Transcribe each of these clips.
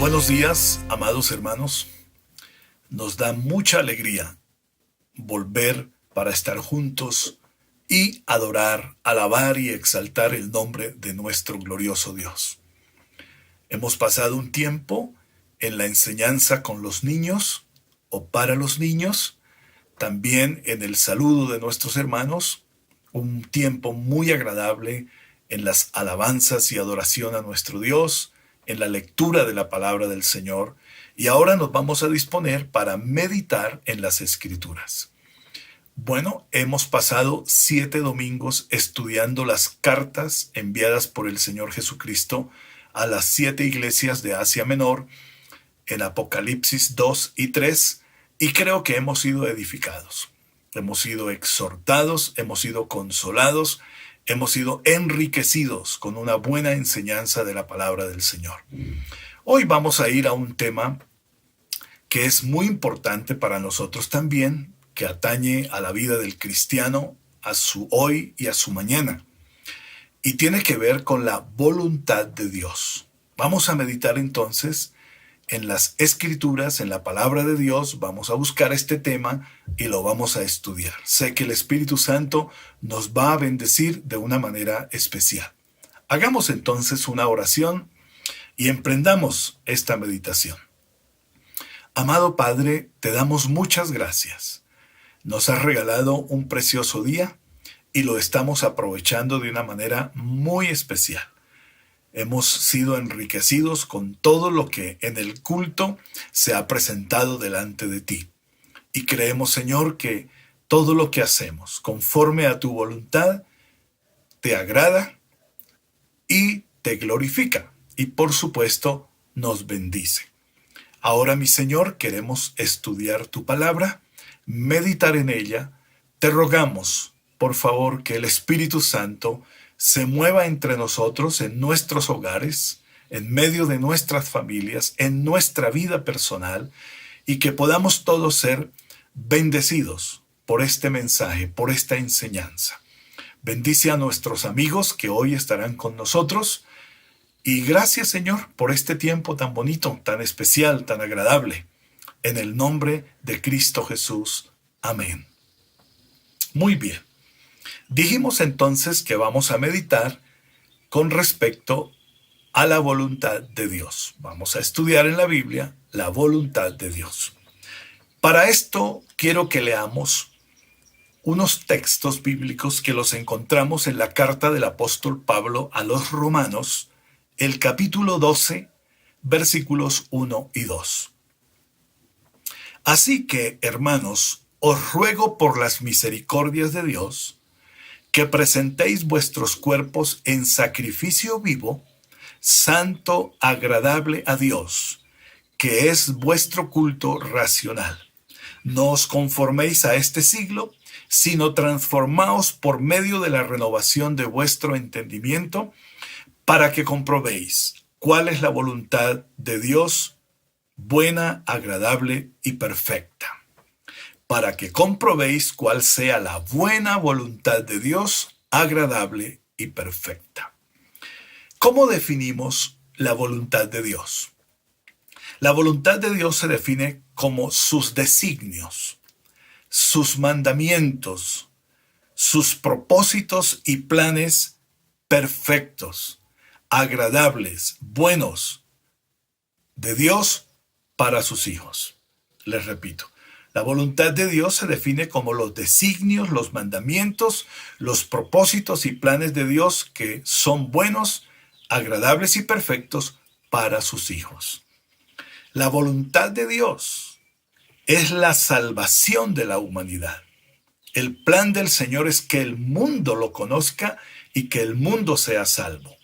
Buenos días, amados hermanos. Nos da mucha alegría volver para estar juntos y adorar, alabar y exaltar el nombre de nuestro glorioso Dios. Hemos pasado un tiempo en la enseñanza con los niños o para los niños, también en el saludo de nuestros hermanos, un tiempo muy agradable en las alabanzas y adoración a nuestro Dios, en la lectura de la palabra del Señor, y ahora nos vamos a disponer para meditar en las Escrituras. Bueno, hemos pasado 7 domingos estudiando las cartas enviadas por el Señor Jesucristo a las 7 iglesias de Asia Menor, en Apocalipsis 2 y 3, y creo que hemos sido edificados, hemos sido exhortados, hemos sido consolados, hemos sido enriquecidos con una buena enseñanza de la palabra del Señor. Hoy vamos a ir a un tema que es muy importante para nosotros también, que atañe a la vida del cristiano, a su hoy y a su mañana. Y tiene que ver con la voluntad de Dios. Vamos a meditar entonces en las Escrituras, en la palabra de Dios. Vamos a buscar este tema y lo vamos a estudiar. Sé que el Espíritu Santo nos va a bendecir de una manera especial. Hagamos entonces una oración y emprendamos esta meditación. Amado Padre, te damos muchas gracias. Nos has regalado un precioso día y lo estamos aprovechando de una manera muy especial. Hemos sido enriquecidos con todo lo que en el culto se ha presentado delante de ti. Y creemos, Señor, que todo lo que hacemos conforme a tu voluntad te agrada y te glorifica. Y por supuesto, nos bendice. Ahora, mi Señor, queremos estudiar tu palabra, meditar en ella. Te rogamos, por favor, que el Espíritu Santo se mueva entre nosotros, en nuestros hogares, en medio de nuestras familias, en nuestra vida personal, y que podamos todos ser bendecidos por este mensaje, por esta enseñanza. Bendice a nuestros amigos que hoy estarán con nosotros, y gracias, Señor, por este tiempo tan bonito, tan especial, tan agradable. En el nombre de Cristo Jesús. Amén. Muy bien. Dijimos entonces que vamos a meditar con respecto a la voluntad de Dios. Vamos a estudiar en la Biblia la voluntad de Dios. Para esto quiero que leamos unos textos bíblicos que los encontramos en la carta del apóstol Pablo a los Romanos, el capítulo 12, versículos 1 y 2. Así que, hermanos, os ruego por las misericordias de Dios, que presentéis vuestros cuerpos en sacrificio vivo, santo, agradable a Dios, que es vuestro culto racional. No os conforméis a este siglo, sino transformaos por medio de la renovación de vuestro entendimiento, para que comprobéis cuál es la voluntad de Dios, buena, agradable y perfecta. Para que comprobéis cuál sea la buena voluntad de Dios, agradable y perfecta. ¿Cómo definimos la voluntad de Dios? La voluntad de Dios se define como sus designios, sus mandamientos, sus propósitos y planes perfectos, agradables, buenos, de Dios para sus hijos. Les repito. La voluntad de Dios se define como los designios, los mandamientos, los propósitos y planes de Dios que son buenos, agradables y perfectos para sus hijos. La voluntad de Dios es la salvación de la humanidad. El plan del Señor es que el mundo lo conozca y que el mundo sea salvo.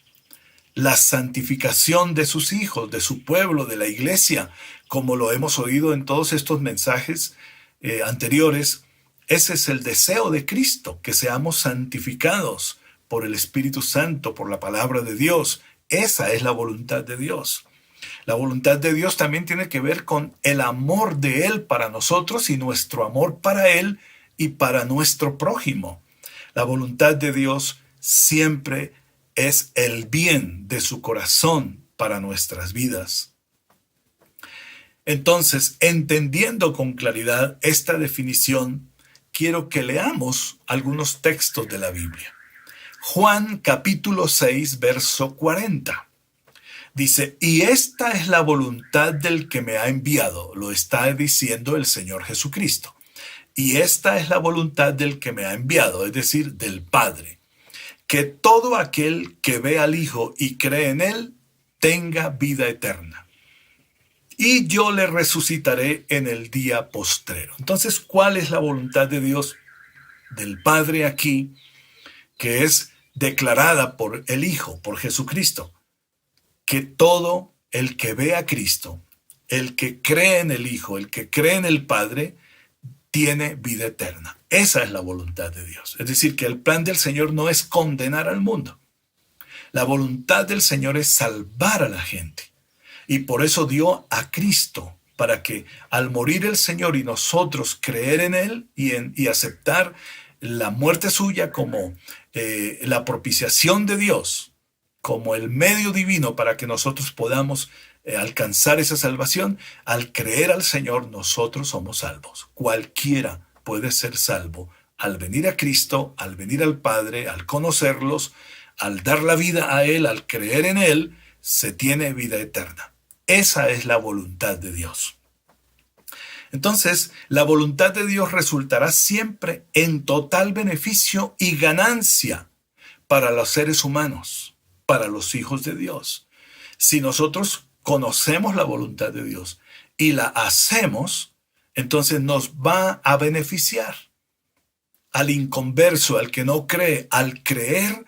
La santificación de sus hijos, de su pueblo, de la iglesia, como lo hemos oído en todos estos mensajes anteriores, ese es el deseo de Cristo, que seamos santificados por el Espíritu Santo, por la palabra de Dios. Esa es la voluntad de Dios. La voluntad de Dios también tiene que ver con el amor de Él para nosotros y nuestro amor para Él y para nuestro prójimo. La voluntad de Dios siempre es el bien de su corazón para nuestras vidas. Entonces, entendiendo con claridad esta definición, quiero que leamos algunos textos de la Biblia. Juan capítulo 6, verso 40. Dice, y esta es la voluntad del que me ha enviado, lo está diciendo el Señor Jesucristo. Y esta es la voluntad del que me ha enviado, es decir, del Padre, que todo aquel que ve al Hijo y cree en él, tenga vida eterna. Y yo le resucitaré en el día postrero. Entonces, ¿cuál es la voluntad de Dios, del Padre aquí, que es declarada por el Hijo, por Jesucristo? Que todo el que ve a Cristo, el que cree en el Hijo, el que cree en el Padre, tiene vida eterna. Esa es la voluntad de Dios. Es decir, que el plan del Señor no es condenar al mundo. La voluntad del Señor es salvar a la gente. Y por eso dio a Cristo, para que al morir el Señor y nosotros creer en Él y aceptar la muerte suya como la propiciación de Dios, como el medio divino para que nosotros podamos alcanzar esa salvación, al creer al Señor nosotros somos salvos. Cualquiera puede ser salvo al venir a Cristo, al venir al Padre, al conocerlos, al dar la vida a Él, al creer en Él, se tiene vida eterna. Esa es la voluntad de Dios. Entonces, la voluntad de Dios resultará siempre en total beneficio y ganancia para los seres humanos, para los hijos de Dios. Si nosotros conocemos la voluntad de Dios y la hacemos, entonces nos va a beneficiar. Al inconverso, al que no cree, al creer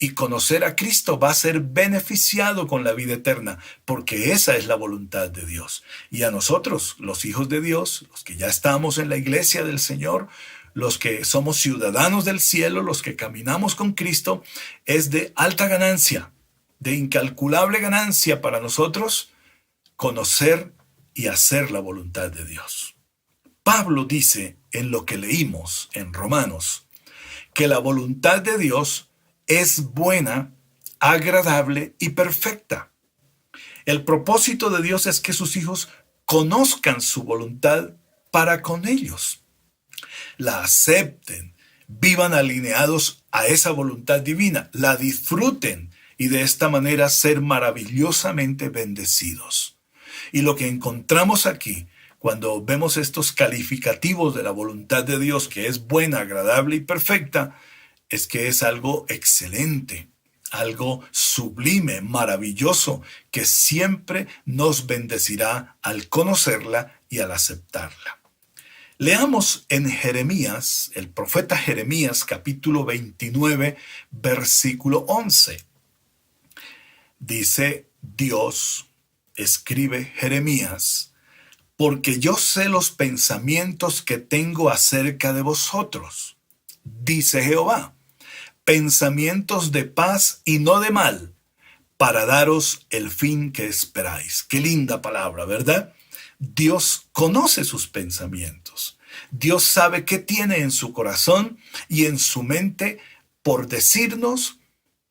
y conocer a Cristo, va a ser beneficiado con la vida eterna, porque esa es la voluntad de Dios. Y a nosotros, los hijos de Dios, los que ya estamos en la iglesia del Señor, los que somos ciudadanos del cielo, los que caminamos con Cristo, es de alta ganancia, de incalculable ganancia para nosotros conocer y hacer la voluntad de Dios. Pablo dice en lo que leímos en Romanos, que la voluntad de Dios es buena, agradable y perfecta. El propósito de Dios es que sus hijos conozcan su voluntad para con ellos, la acepten, vivan alineados a esa voluntad divina, la disfruten y de esta manera ser maravillosamente bendecidos. Y lo que encontramos aquí, cuando vemos estos calificativos de la voluntad de Dios, que es buena, agradable y perfecta, es que es algo excelente, algo sublime, maravilloso, que siempre nos bendecirá al conocerla y al aceptarla. Leamos en Jeremías, el profeta Jeremías, capítulo 29, versículo 11. Dice Dios, escribe Jeremías, porque yo sé los pensamientos que tengo acerca de vosotros, dice Jehová, pensamientos de paz y no de mal, para daros el fin que esperáis. Qué linda palabra, ¿verdad? Dios conoce sus pensamientos. Dios sabe qué tiene en su corazón y en su mente por decirnos,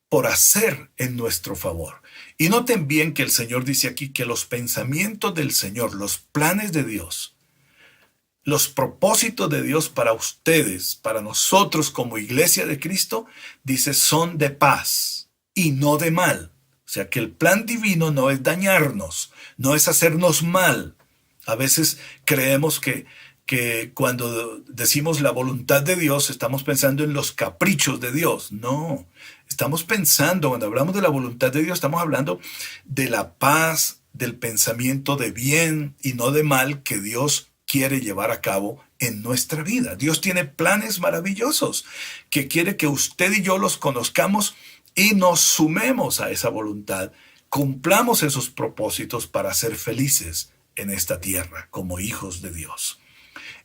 por hacer en nuestro favor. Y noten bien que el Señor dice aquí que los pensamientos del Señor, los planes de Dios, los propósitos de Dios para ustedes, para nosotros como iglesia de Cristo, dice, son de paz y no de mal. O sea que el plan divino no es dañarnos, no es hacernos mal. A veces creemos que cuando decimos la voluntad de Dios, estamos pensando en los caprichos de Dios. No, estamos pensando, cuando hablamos de la voluntad de Dios, estamos hablando de la paz, del pensamiento de bien y no de mal que Dios quiere llevar a cabo en nuestra vida. Dios tiene planes maravillosos que quiere que usted y yo los conozcamos y nos sumemos a esa voluntad, cumplamos esos propósitos para ser felices en esta tierra como hijos de Dios.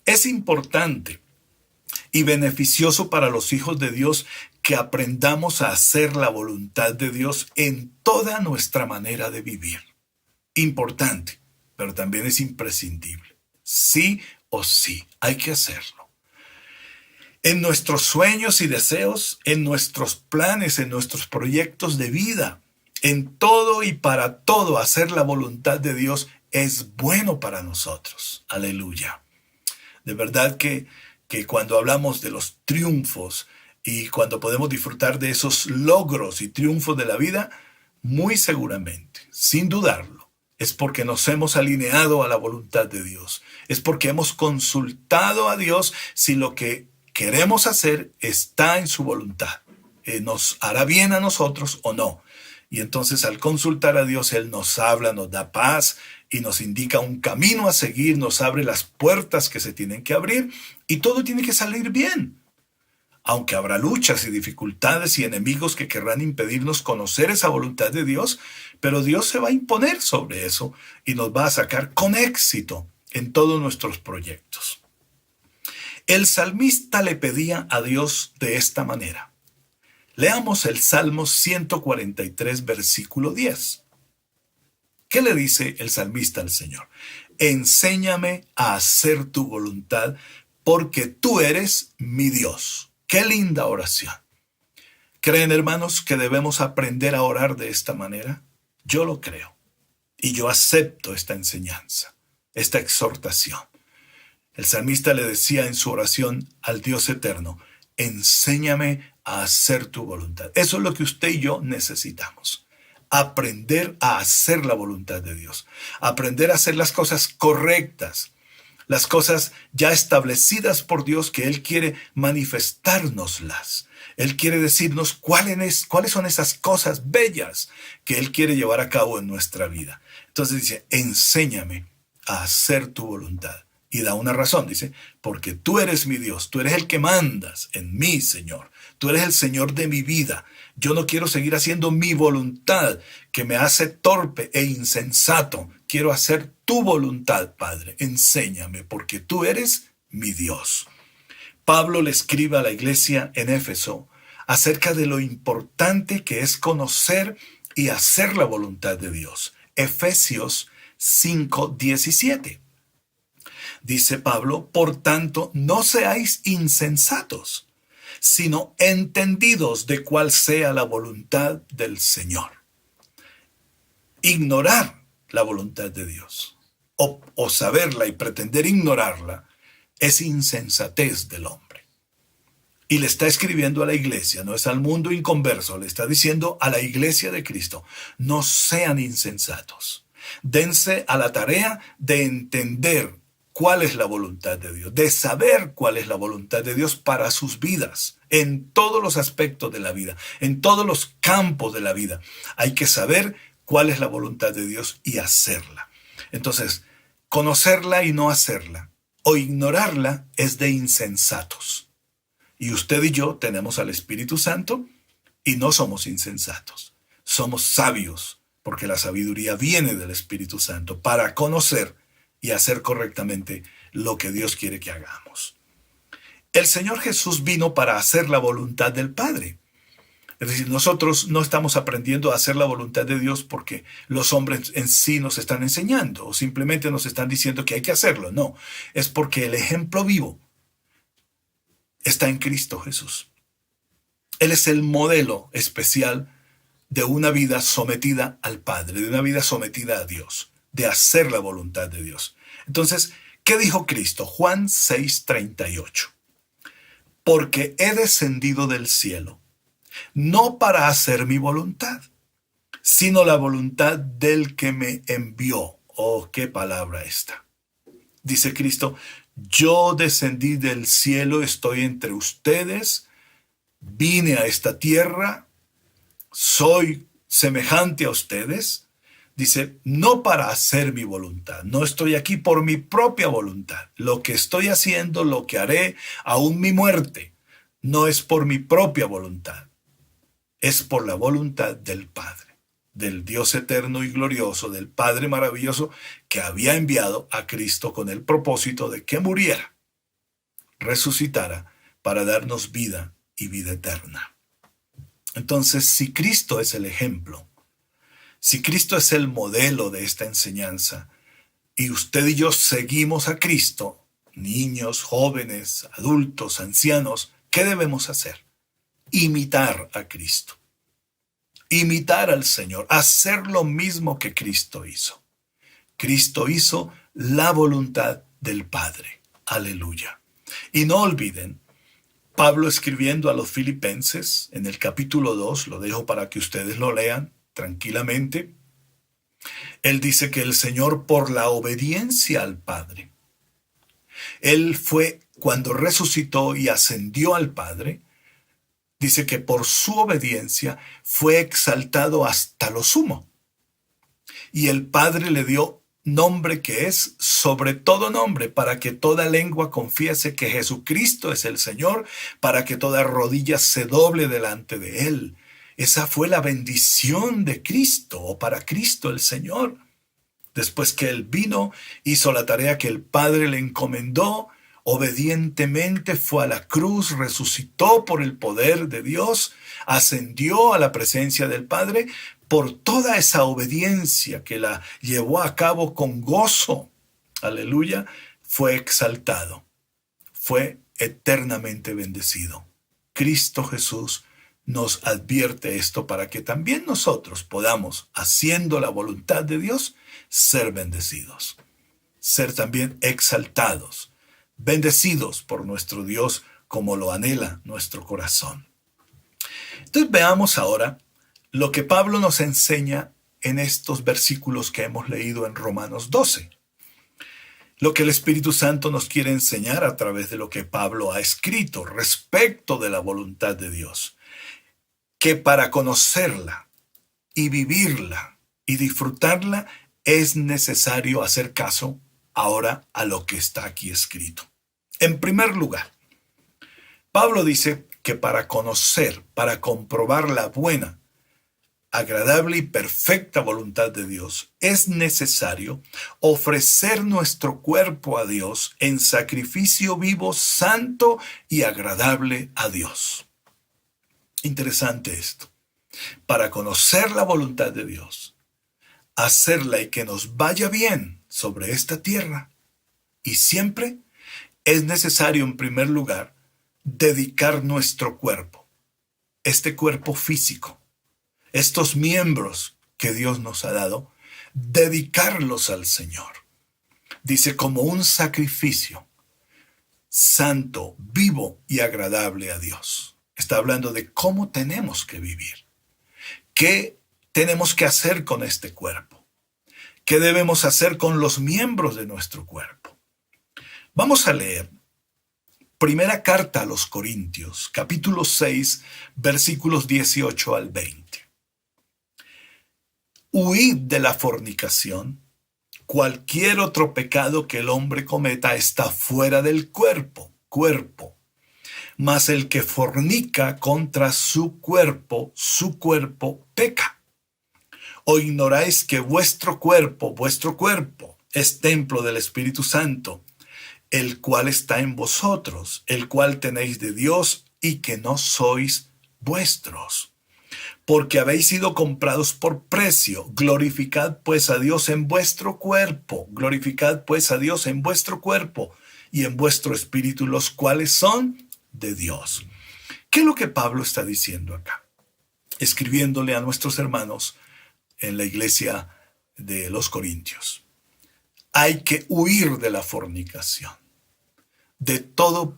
Es importante y beneficioso para los hijos de Dios que aprendamos a hacer la voluntad de Dios en toda nuestra manera de vivir. Importante, pero también es imprescindible. Sí o sí, hay que hacerlo. En nuestros sueños y deseos, en nuestros planes, en nuestros proyectos de vida, en todo y para todo hacer la voluntad de Dios es bueno para nosotros. Aleluya. De verdad que cuando hablamos de los triunfos y cuando podemos disfrutar de esos logros y triunfos de la vida, muy seguramente, sin dudarlo, es porque nos hemos alineado a la voluntad de Dios. Es porque hemos consultado a Dios si lo que queremos hacer está en su voluntad. ¿Nos hará bien a nosotros o no? Y entonces al consultar a Dios, Él nos habla, nos da paz y nos indica un camino a seguir, nos abre las puertas que se tienen que abrir y todo tiene que salir bien. Aunque habrá luchas y dificultades y enemigos que querrán impedirnos conocer esa voluntad de Dios, pero Dios se va a imponer sobre eso y nos va a sacar con éxito en todos nuestros proyectos. El salmista le pedía a Dios de esta manera. Leamos el Salmo 143, versículo 10. ¿Qué le dice el salmista al Señor? Enséñame a hacer tu voluntad, porque tú eres mi Dios. ¡Qué linda oración! ¿Creen, hermanos, que debemos aprender a orar de esta manera? Yo lo creo. Y yo acepto esta enseñanza, esta exhortación. El salmista le decía en su oración al Dios eterno, enséñame a hacer tu voluntad. Eso es lo que usted y yo necesitamos. Aprender a hacer la voluntad de Dios. Aprender a hacer las cosas correctas. Las cosas ya establecidas por Dios que Él quiere manifestárnoslas. Él quiere decirnos cuáles son esas cosas bellas que Él quiere llevar a cabo en nuestra vida. Entonces dice, enséñame a hacer tu voluntad. Y da una razón, dice, porque tú eres mi Dios, tú eres el que mandas en mí, Señor. Tú eres el Señor de mi vida. Yo no quiero seguir haciendo mi voluntad, que me hace torpe e insensato. Quiero hacer tu voluntad, Padre. Enséñame, porque tú eres mi Dios. Pablo le escribe a la iglesia en Éfeso acerca de lo importante que es conocer y hacer la voluntad de Dios. Efesios 5:17. Dice Pablo, por tanto, no seáis insensatos, sino entendidos de cuál sea la voluntad del Señor. Ignorar la voluntad de Dios o saberla y pretender ignorarla es insensatez del hombre. Y le está escribiendo a la iglesia, no es al mundo inconverso, le está diciendo a la iglesia de Cristo, no sean insensatos. Dense a la tarea de entender cuál es la voluntad de Dios, de saber cuál es la voluntad de Dios para sus vidas, en todos los aspectos de la vida, en todos los campos de la vida. Hay que saber cuál es la voluntad de Dios y hacerla. Entonces, conocerla y no hacerla, o ignorarla, es de insensatos. Y usted y yo tenemos al Espíritu Santo y no somos insensatos. Somos sabios, porque la sabiduría viene del Espíritu Santo para conocer y hacer correctamente lo que Dios quiere que hagamos. El Señor Jesús vino para hacer la voluntad del Padre. Es decir, nosotros no estamos aprendiendo a hacer la voluntad de Dios porque los hombres en sí nos están enseñando o simplemente nos están diciendo que hay que hacerlo. No, es porque el ejemplo vivo está en Cristo Jesús. Él es el modelo especial de una vida sometida al Padre, de una vida sometida a Dios, de hacer la voluntad de Dios. Entonces, ¿qué dijo Cristo? Juan 6:38. Porque he descendido del cielo, no para hacer mi voluntad, sino la voluntad del que me envió. Oh, qué palabra esta. Dice Cristo, yo descendí del cielo, estoy entre ustedes, vine a esta tierra, soy semejante a ustedes. Dice, no para hacer mi voluntad, no estoy aquí por mi propia voluntad. Lo que estoy haciendo, lo que haré, aún mi muerte, no es por mi propia voluntad. Es por la voluntad del Padre, del Dios eterno y glorioso, del Padre maravilloso que había enviado a Cristo con el propósito de que muriera, resucitara para darnos vida y vida eterna. Entonces, si Cristo es el ejemplo, si Cristo es el modelo de esta enseñanza y usted y yo seguimos a Cristo, niños, jóvenes, adultos, ancianos, ¿qué debemos hacer? Imitar a Cristo, imitar al Señor, hacer lo mismo que Cristo hizo. Cristo hizo la voluntad del Padre. Aleluya. Y no olviden, Pablo escribiendo a los Filipenses en el capítulo 2, lo dejo para que ustedes lo lean tranquilamente. Él dice que el Señor, por la obediencia al Padre, Él fue, cuando resucitó y ascendió al Padre, dice que por su obediencia fue exaltado hasta lo sumo. Y el Padre le dio nombre que es sobre todo nombre, para que toda lengua confiese que Jesucristo es el Señor, para que toda rodilla se doble delante de Él. Esa fue la bendición de Cristo, o para Cristo el Señor. Después que Él vino, hizo la tarea que el Padre le encomendó, obedientemente fue a la cruz, resucitó por el poder de Dios, ascendió a la presencia del Padre. Por toda esa obediencia que la llevó a cabo con gozo, aleluya, fue exaltado, fue eternamente bendecido. Cristo Jesús nos advierte esto para que también nosotros podamos, haciendo la voluntad de Dios, ser bendecidos, ser también exaltados, bendecidos por nuestro Dios como lo anhela nuestro corazón. Entonces veamos ahora lo que Pablo nos enseña en estos versículos que hemos leído en Romanos 12. Lo que el Espíritu Santo nos quiere enseñar a través de lo que Pablo ha escrito respecto de la voluntad de Dios. Que para conocerla y vivirla y disfrutarla es necesario hacer caso ahora a lo que está aquí escrito. En primer lugar, Pablo dice que para conocer, para comprobar la buena, agradable y perfecta voluntad de Dios, es necesario ofrecer nuestro cuerpo a Dios en sacrificio vivo, santo y agradable a Dios. Interesante esto. Para conocer la voluntad de Dios, hacerla y que nos vaya bien sobre esta tierra, y siempre es necesario, en primer lugar, dedicar nuestro cuerpo, este cuerpo físico, estos miembros que Dios nos ha dado, dedicarlos al Señor. Dice, como un sacrificio santo, vivo y agradable a Dios. Está hablando de cómo tenemos que vivir. ¿Qué tenemos que hacer con este cuerpo? ¿Qué debemos hacer con los miembros de nuestro cuerpo? Vamos a leer primera carta a los Corintios, capítulo 6, versículos 18 al 20. Huid de la fornicación. Cualquier otro pecado que el hombre cometa está fuera del cuerpo. Mas el que fornica contra su cuerpo peca. ¿O ignoráis que vuestro cuerpo es templo del Espíritu Santo, el cual está en vosotros, el cual tenéis de Dios y que no sois vuestros? Porque habéis sido comprados por precio. Glorificad pues a Dios en vuestro cuerpo. Glorificad pues a Dios en vuestro cuerpo y en vuestro espíritu, los cuales son de Dios. ¿Qué es lo que Pablo está diciendo acá? Escribiéndole a nuestros hermanos en la iglesia de los Corintios. Hay que huir de la fornicación, de todo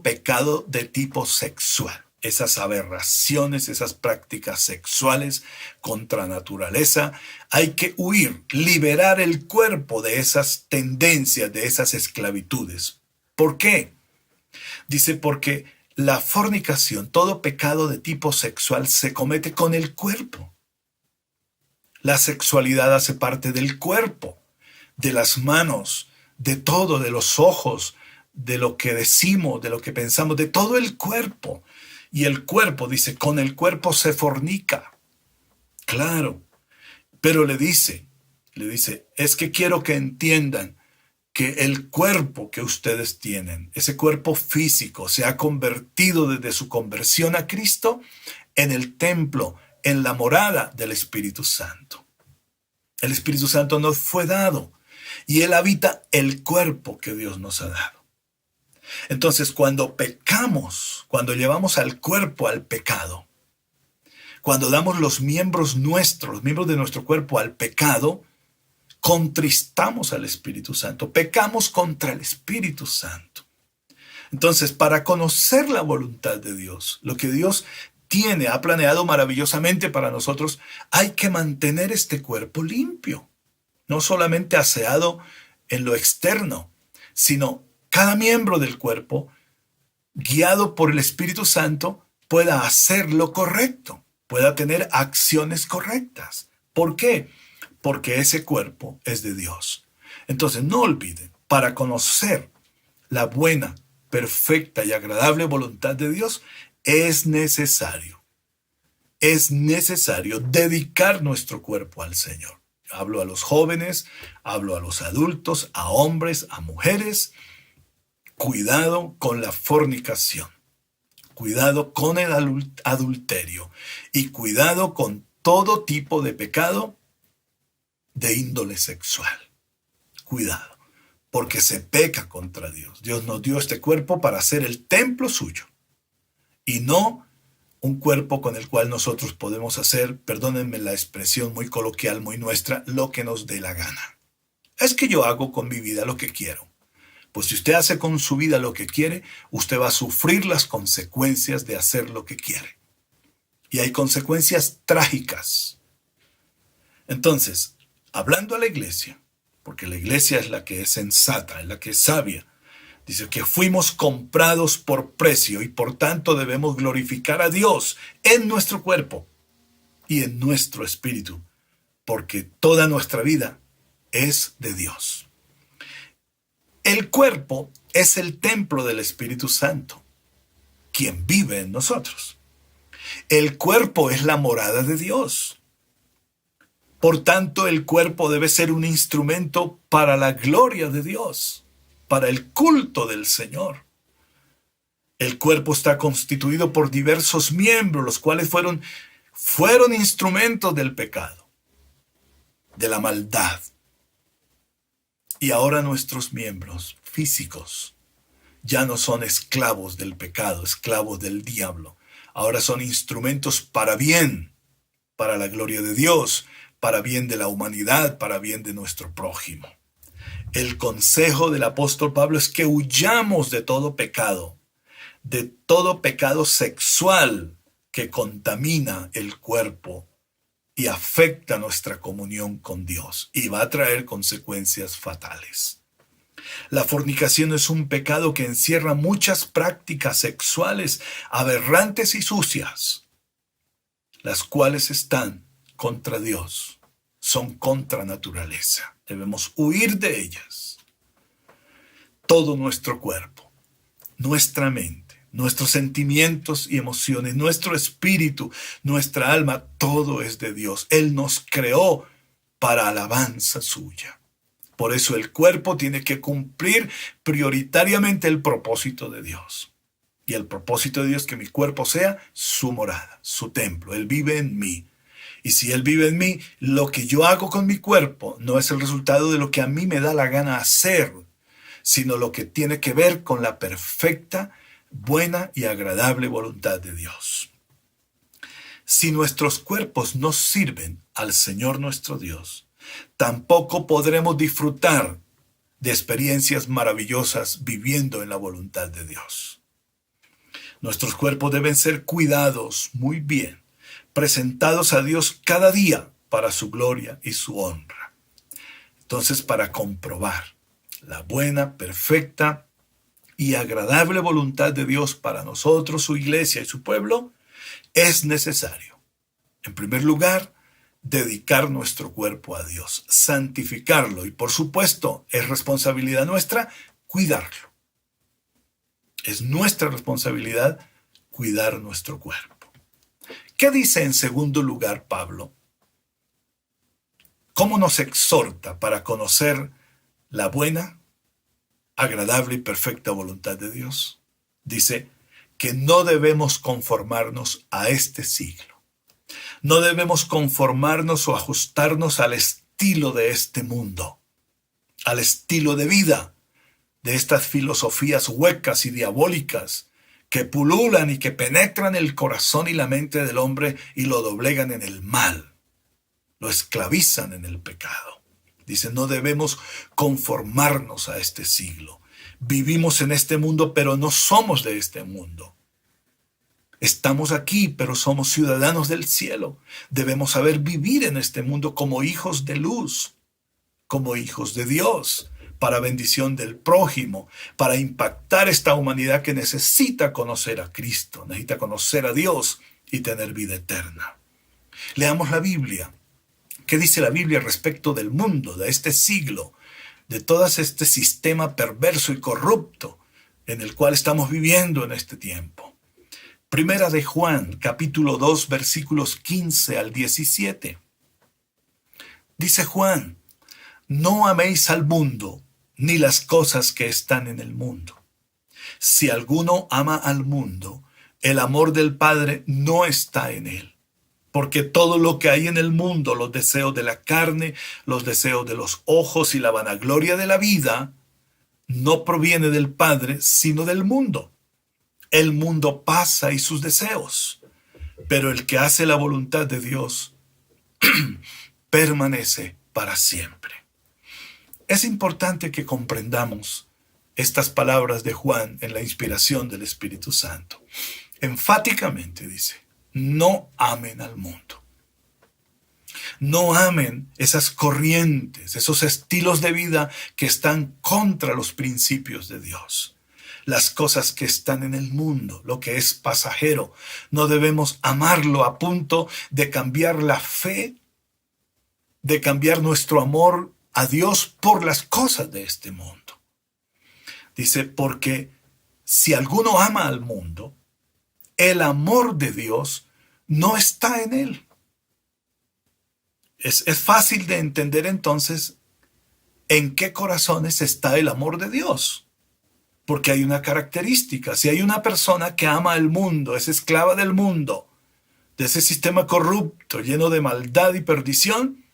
pecado de tipo sexual. Esas aberraciones, esas prácticas sexuales contra naturaleza, hay que huir, liberar el cuerpo de esas tendencias, de esas esclavitudes. ¿Por qué? Dice, porque la fornicación, todo pecado de tipo sexual se comete con el cuerpo. La sexualidad hace parte del cuerpo, de las manos, de todo, de los ojos, de lo que decimos, de lo que pensamos, de todo el cuerpo. Y el cuerpo, dice, con el cuerpo se fornica. Claro, pero le dice, es que quiero que entiendan que el cuerpo que ustedes tienen, ese cuerpo físico, se ha convertido desde su conversión a Cristo en el templo, en la morada del Espíritu Santo. El Espíritu Santo nos fue dado y Él habita el cuerpo que Dios nos ha dado. Entonces, cuando pecamos, cuando llevamos al cuerpo al pecado, cuando damos los miembros de nuestro cuerpo al pecado, contristamos al Espíritu Santo, pecamos contra el Espíritu Santo. Entonces, para conocer la voluntad de Dios, lo que Dios ha planeado maravillosamente para nosotros, hay que mantener este cuerpo limpio, no solamente aseado en lo externo, sino cada miembro del cuerpo, guiado por el Espíritu Santo, pueda hacer lo correcto, pueda tener acciones correctas. ¿Por qué? Porque ese cuerpo es de Dios. Entonces, no olviden, para conocer la buena, perfecta y agradable voluntad de Dios, es necesario dedicar nuestro cuerpo al Señor. Hablo a los jóvenes, hablo a los adultos, a hombres, a mujeres. Cuidado con la fornicación, cuidado con el adulterio y cuidado con todo tipo de pecado de índole sexual. Cuidado, porque se peca contra Dios. Dios nos dio este cuerpo para ser el templo suyo y no un cuerpo con el cual nosotros podemos hacer, perdónenme la expresión muy coloquial, muy nuestra, lo que nos dé la gana. Es que yo hago con mi vida lo que quiero. Pues si usted hace con su vida lo que quiere, usted va a sufrir las consecuencias de hacer lo que quiere. Y hay consecuencias trágicas. Entonces, hablando a la iglesia, porque la iglesia es la que es sensata, es la que es sabia, dice que fuimos comprados por precio y por tanto debemos glorificar a Dios en nuestro cuerpo y en nuestro espíritu, porque toda nuestra vida es de Dios. El cuerpo es el templo del Espíritu Santo, quien vive en nosotros. El cuerpo es la morada de Dios. Por tanto, el cuerpo debe ser un instrumento para la gloria de Dios, para el culto del Señor. El cuerpo está constituido por diversos miembros, los cuales fueron instrumentos del pecado, de la maldad. Y ahora nuestros miembros físicos ya no son esclavos del pecado, esclavos del diablo. Ahora son instrumentos para bien, para la gloria de Dios, para bien de la humanidad, para bien de nuestro prójimo. El consejo del apóstol Pablo es que huyamos de todo pecado sexual que contamina el cuerpo y afecta nuestra comunión con Dios y va a traer consecuencias fatales. La fornicación es un pecado que encierra muchas prácticas sexuales aberrantes y sucias, las cuales están contra Dios, son contra naturaleza. Debemos huir de ellas. Todo nuestro cuerpo, nuestra mente, nuestros sentimientos y emociones, nuestro espíritu, nuestra alma, todo es de Dios. Él nos creó para alabanza suya. Por eso el cuerpo tiene que cumplir prioritariamente el propósito de Dios. Y el propósito de Dios es que mi cuerpo sea su morada, su templo. Él vive en mí. Y si Él vive en mí, lo que yo hago con mi cuerpo no es el resultado de lo que a mí me da la gana hacer, sino lo que tiene que ver con la perfecta, buena y agradable voluntad de Dios. Si nuestros cuerpos no sirven al Señor nuestro Dios, tampoco podremos disfrutar de experiencias maravillosas viviendo en la voluntad de Dios. Nuestros cuerpos deben ser cuidados muy bien, presentados a Dios cada día para su gloria y su honra. Entonces, para comprobar la buena, perfecta y agradable voluntad de Dios para nosotros, su iglesia y su pueblo, es necesario, en primer lugar, dedicar nuestro cuerpo a Dios, santificarlo y, por supuesto, es responsabilidad nuestra cuidarlo. Es nuestra responsabilidad cuidar nuestro cuerpo. ¿Qué dice en segundo lugar Pablo? ¿Cómo nos exhorta para conocer la buena, agradable y perfecta voluntad de Dios? Dice que no debemos conformarnos a este siglo. No debemos conformarnos o ajustarnos al estilo de este mundo, al estilo de vida de estas filosofías huecas y diabólicas que pululan y que penetran el corazón y la mente del hombre y lo doblegan en el mal, lo esclavizan en el pecado. Dice, no debemos conformarnos a este siglo. Vivimos en este mundo, pero no somos de este mundo. Estamos aquí, pero somos ciudadanos del cielo. Debemos saber vivir en este mundo como hijos de luz, como hijos de Dios, para bendición del prójimo, para impactar esta humanidad que necesita conocer a Cristo, necesita conocer a Dios y tener vida eterna. Leamos la Biblia. ¿Qué dice la Biblia respecto del mundo, de este siglo, de todo este sistema perverso y corrupto en el cual estamos viviendo en este tiempo? Primera de Juan, capítulo 2, versículos 15 al 17. Dice Juan, no améis al mundo, ni las cosas que están en el mundo. Si alguno ama al mundo, el amor del Padre no está en él. Porque todo lo que hay en el mundo, los deseos de la carne, los deseos de los ojos y la vanagloria de la vida, no proviene del Padre, sino del mundo. El mundo pasa y sus deseos, pero el que hace la voluntad de Dios permanece para siempre. Es importante que comprendamos estas palabras de Juan en la inspiración del Espíritu Santo. Enfáticamente dice, no amen al mundo. No amen esas corrientes, esos estilos de vida que están contra los principios de Dios. Las cosas que están en el mundo, lo que es pasajero. No debemos amarlo a punto de cambiar la fe, de cambiar nuestro amor a Dios por las cosas de este mundo. Dice, porque si alguno ama al mundo, el amor de Dios no está en él. Es fácil de entender entonces en qué corazones está el amor de Dios. Porque hay una característica. Si hay una persona que ama el mundo, es esclava del mundo, de ese sistema corrupto, lleno de maldad y perdición,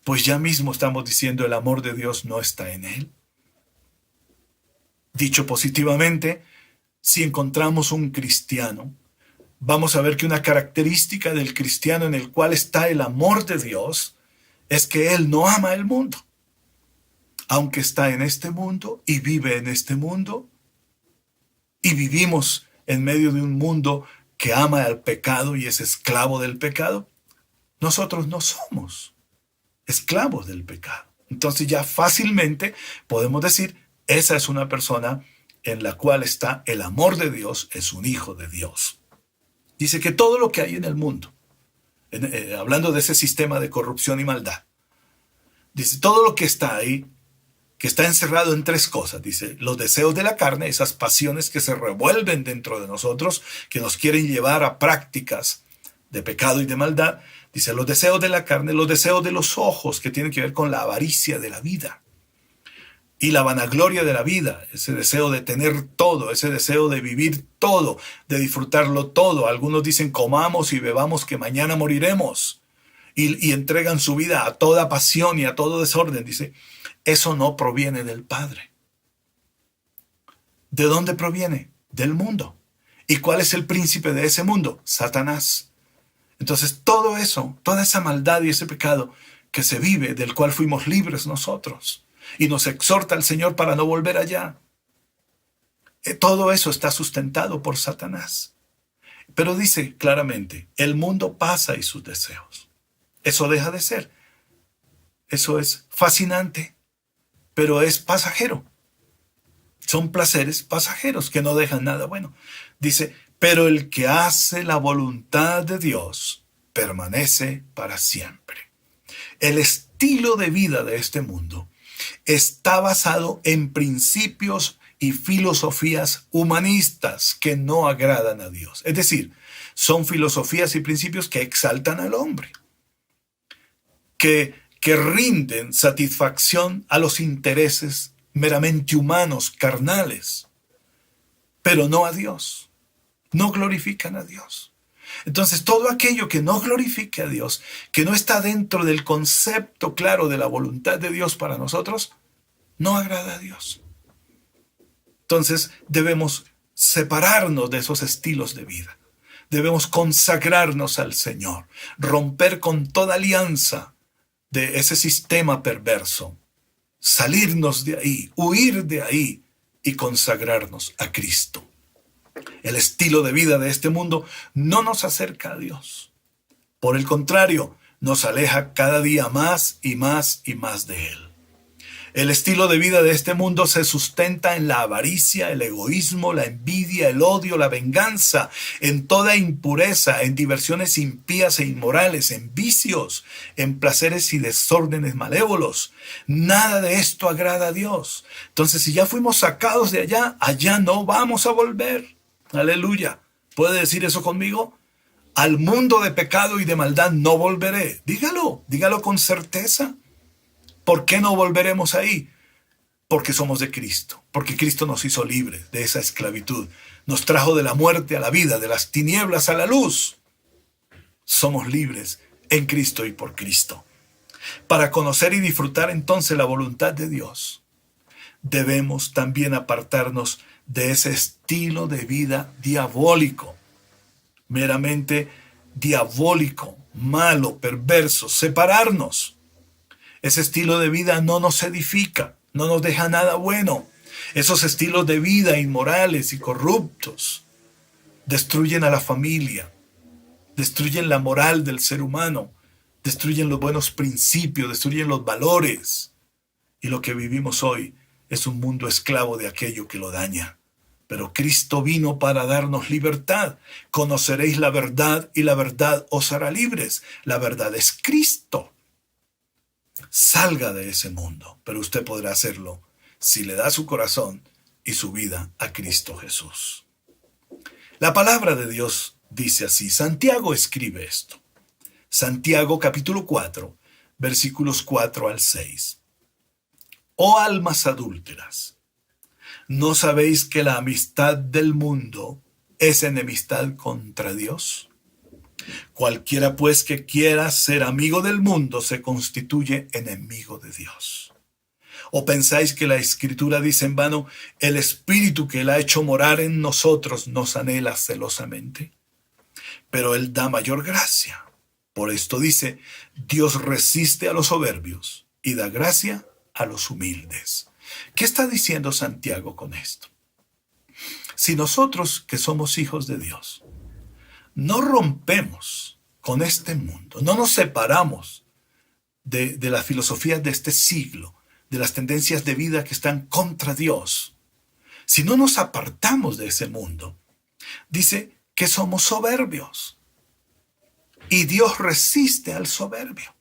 pues ya mismo estamos diciendo el amor de Dios no está en él. Dicho positivamente, si encontramos un cristiano, vamos a ver que una característica del cristiano en el cual está el amor de Dios es que él no ama el mundo. Aunque está en este mundo y vive en este mundo, y vivimos en medio de un mundo que ama al pecado y es esclavo del pecado, nosotros no somos esclavos del pecado. Entonces ya fácilmente podemos decir, esa es una persona en la cual está el amor de Dios, es un hijo de Dios. Dice que todo lo que hay en el mundo, hablando de ese sistema de corrupción y maldad, dice todo lo que está ahí, que está encerrado en tres cosas. Dice, los deseos de la carne, esas pasiones que se revuelven dentro de nosotros, que nos quieren llevar a prácticas de pecado y de maldad. Dice, los deseos de la carne, los deseos de los ojos, que tienen que ver con la avaricia de la vida. Y la vanagloria de la vida, ese deseo de tener todo, ese deseo de vivir todo, de disfrutarlo todo. Algunos dicen, comamos y bebamos que mañana moriremos. Y entregan su vida a toda pasión y a todo desorden. Dice, eso no proviene del Padre. ¿De dónde proviene? Del mundo. ¿Y cuál es el príncipe de ese mundo? Satanás. Entonces todo eso, toda esa maldad y ese pecado que se vive, del cual fuimos libres nosotros, y nos exhorta el Señor para no volver allá, todo eso está sustentado por Satanás. Pero dice claramente, el mundo pasa y sus deseos. Eso deja de ser. Eso es fascinante, pero es pasajero. Son placeres pasajeros que no dejan nada bueno. Dice, pero el que hace la voluntad de Dios permanece para siempre. El estilo de vida de este mundo está basado en principios y filosofías humanistas que no agradan a Dios. Es decir, son filosofías y principios que exaltan al hombre, que rinden satisfacción a los intereses meramente humanos, carnales, pero no a Dios. No glorifican a Dios. Entonces, todo aquello que no glorifique a Dios, que no está dentro del concepto claro de la voluntad de Dios para nosotros, no agrada a Dios. Entonces, debemos separarnos de esos estilos de vida. Debemos consagrarnos al Señor, romper con toda alianza de ese sistema perverso, salirnos de ahí, huir de ahí y consagrarnos a Cristo. El estilo de vida de este mundo no nos acerca a Dios. Por el contrario, nos aleja cada día más y más y más de Él. El estilo de vida de este mundo se sustenta en la avaricia, el egoísmo, la envidia, el odio, la venganza, en toda impureza, en diversiones impías e inmorales, en vicios, en placeres y desórdenes malévolos. Nada de esto agrada a Dios. Entonces, si ya fuimos sacados de allá, allá no vamos a volver. Aleluya. ¿Puede decir eso conmigo? Al mundo de pecado y de maldad no volveré. Dígalo con certeza. ¿Por qué no volveremos ahí? Porque somos de Cristo, porque Cristo nos hizo libres de esa esclavitud. Nos trajo de la muerte a la vida, de las tinieblas a la luz. Somos libres en Cristo y por Cristo. Para conocer y disfrutar entonces la voluntad de Dios, debemos también apartarnos de ese estilo de vida diabólico, meramente diabólico, malo, perverso, separarnos. Ese estilo de vida no nos edifica, no nos deja nada bueno. Esos estilos de vida inmorales y corruptos destruyen a la familia, destruyen la moral del ser humano, destruyen los buenos principios, destruyen los valores. Y lo que vivimos hoy es un mundo esclavo de aquello que lo daña. Pero Cristo vino para darnos libertad. Conoceréis la verdad y la verdad os hará libres. La verdad es Cristo. Salga de ese mundo, pero usted podrá hacerlo si le da su corazón y su vida a Cristo Jesús. La palabra de Dios dice así. Santiago escribe esto. Santiago capítulo 4, versículos 4 al 6. Oh almas adúlteras, ¿no sabéis que la amistad del mundo es enemistad contra Dios? Cualquiera pues que quiera ser amigo del mundo se constituye enemigo de Dios. ¿O pensáis que la Escritura dice en vano, el Espíritu que Él ha hecho morar en nosotros nos anhela celosamente? Pero Él da mayor gracia. Por esto dice, Dios resiste a los soberbios y da gracia a los humildes. ¿Qué está diciendo Santiago con esto? Si nosotros que somos hijos de Dios, no rompemos con este mundo, no nos separamos de las filosofías de este siglo, de las tendencias de vida que están contra Dios, si no nos apartamos de ese mundo, dice que somos soberbios y Dios resiste al soberbio.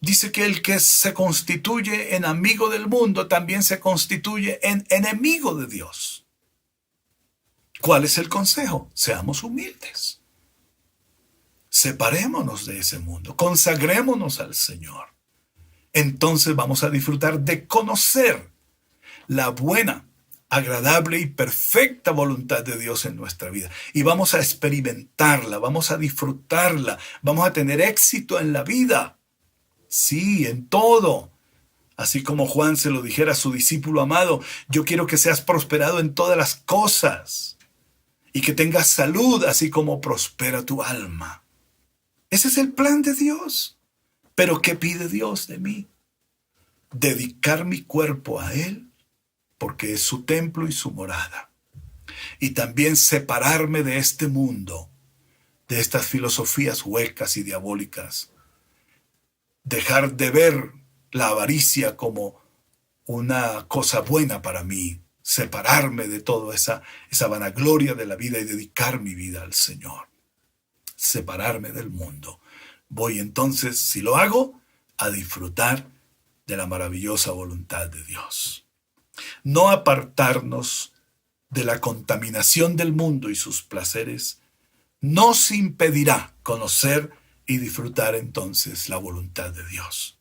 Dice que el que se constituye en amigo del mundo también se constituye en enemigo de Dios. ¿Cuál es el consejo? Seamos humildes. Separémonos de ese mundo. Consagrémonos al Señor. Entonces vamos a disfrutar de conocer la buena, agradable y perfecta voluntad de Dios en nuestra vida. Y vamos a experimentarla, vamos a disfrutarla, vamos a tener éxito en la vida. Sí, en todo. Así como Juan se lo dijera a su discípulo amado, yo quiero que seas prosperado en todas las cosas y que tengas salud, así como prospera tu alma. Ese es el plan de Dios. Pero ¿qué pide Dios de mí? Dedicar mi cuerpo a Él, porque es su templo y su morada. Y también separarme de este mundo, de estas filosofías huecas y diabólicas. Dejar de ver la avaricia como una cosa buena para mí. Separarme de toda esa vanagloria de la vida y dedicar mi vida al Señor. Separarme del mundo. Voy entonces, si lo hago, a disfrutar de la maravillosa voluntad de Dios. No apartarnos de la contaminación del mundo y sus placeres nos impedirá conocer y disfrutar entonces la voluntad de Dios.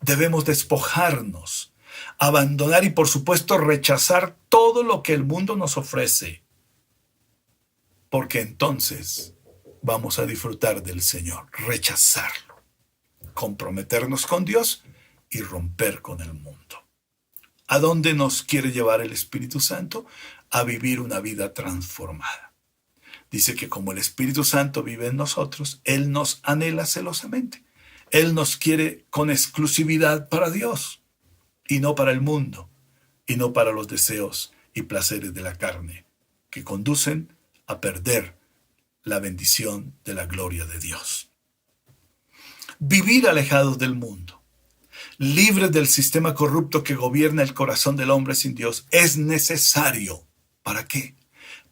Debemos despojarnos, abandonar y por supuesto rechazar todo lo que el mundo nos ofrece, porque entonces vamos a disfrutar del Señor, rechazarlo, comprometernos con Dios y romper con el mundo. ¿A dónde nos quiere llevar el Espíritu Santo? A vivir una vida transformada. Dice que como el Espíritu Santo vive en nosotros, Él nos anhela celosamente. Él nos quiere con exclusividad para Dios y no para el mundo y no para los deseos y placeres de la carne que conducen a perder la bendición de la gloria de Dios. Vivir alejados del mundo, libres del sistema corrupto que gobierna el corazón del hombre sin Dios, es necesario. ¿Para qué?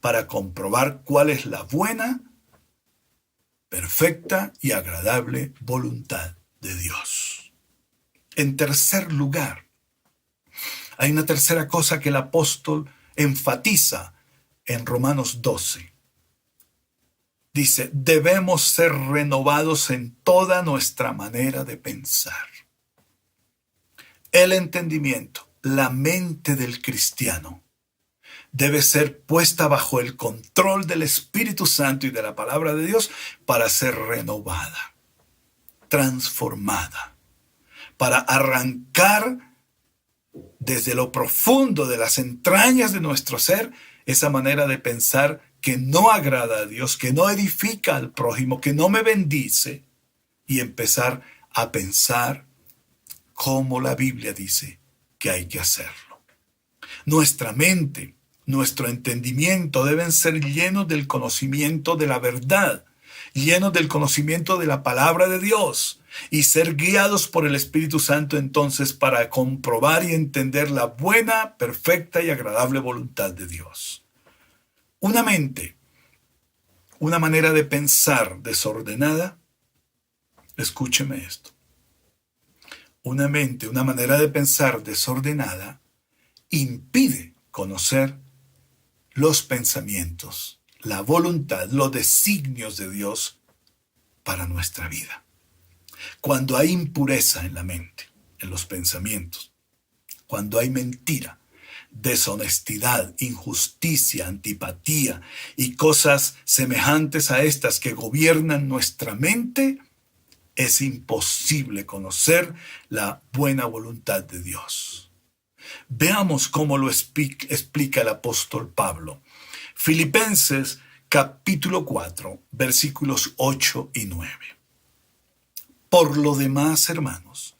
Para comprobar cuál es la buena, perfecta y agradable voluntad de Dios. En tercer lugar, hay una tercera cosa que el apóstol enfatiza en Romanos 12. Dice, debemos ser renovados en toda nuestra manera de pensar. El entendimiento, la mente del cristiano, debe ser puesta bajo el control del Espíritu Santo y de la palabra de Dios para ser renovada, transformada, para arrancar desde lo profundo de las entrañas de nuestro ser esa manera de pensar que no agrada a Dios, que no edifica al prójimo, que no me bendice, y empezar a pensar como la Biblia dice que hay que hacerlo. Nuestra mente, nuestro entendimiento deben ser llenos del conocimiento de la verdad, llenos del conocimiento de la palabra de Dios y ser guiados por el Espíritu Santo entonces para comprobar y entender la buena, perfecta y agradable voluntad de Dios. Una mente, una manera de pensar desordenada, escúcheme esto. Una mente, una manera de pensar desordenada impide conocer los pensamientos, la voluntad, los designios de Dios para nuestra vida. Cuando hay impureza en la mente, en los pensamientos, cuando hay mentira, deshonestidad, injusticia, antipatía y cosas semejantes a estas que gobiernan nuestra mente, es imposible conocer la buena voluntad de Dios. Veamos cómo lo explica el apóstol Pablo. Filipenses capítulo 4, versículos 8 y 9. Por lo demás, hermanos,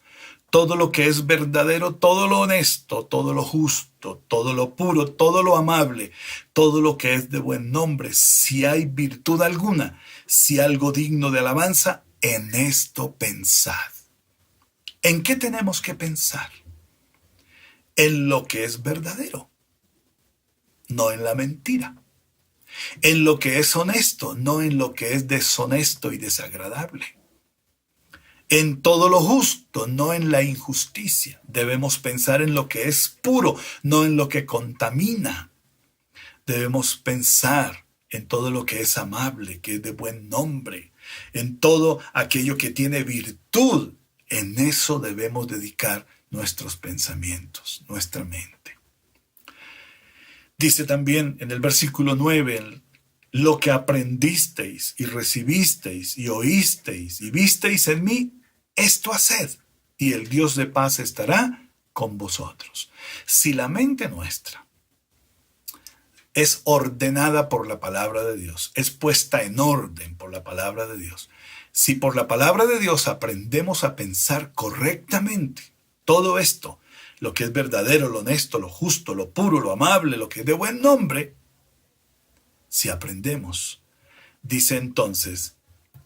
todo lo que es verdadero, todo lo honesto, todo lo justo, todo lo puro, todo lo amable, todo lo que es de buen nombre, si hay virtud alguna, si algo digno de alabanza, en esto pensad. ¿En qué tenemos que pensar? En lo que es verdadero, no en la mentira. En lo que es honesto, no en lo que es deshonesto y desagradable. En todo lo justo, no en la injusticia. Debemos pensar en lo que es puro, no en lo que contamina. Debemos pensar en todo lo que es amable, que es de buen nombre, en todo aquello que tiene virtud. En eso debemos dedicar nuestros pensamientos, nuestra mente. Dice también en el versículo 9, lo que aprendisteis y recibisteis y oísteis y visteis en mí, esto haced, y el Dios de paz estará con vosotros. Si la mente nuestra es ordenada por la palabra de Dios, es puesta en orden por la palabra de Dios, si por la palabra de Dios aprendemos a pensar correctamente todo esto, lo que es verdadero, lo honesto, lo justo, lo puro, lo amable, lo que es de buen nombre, si aprendemos, dice entonces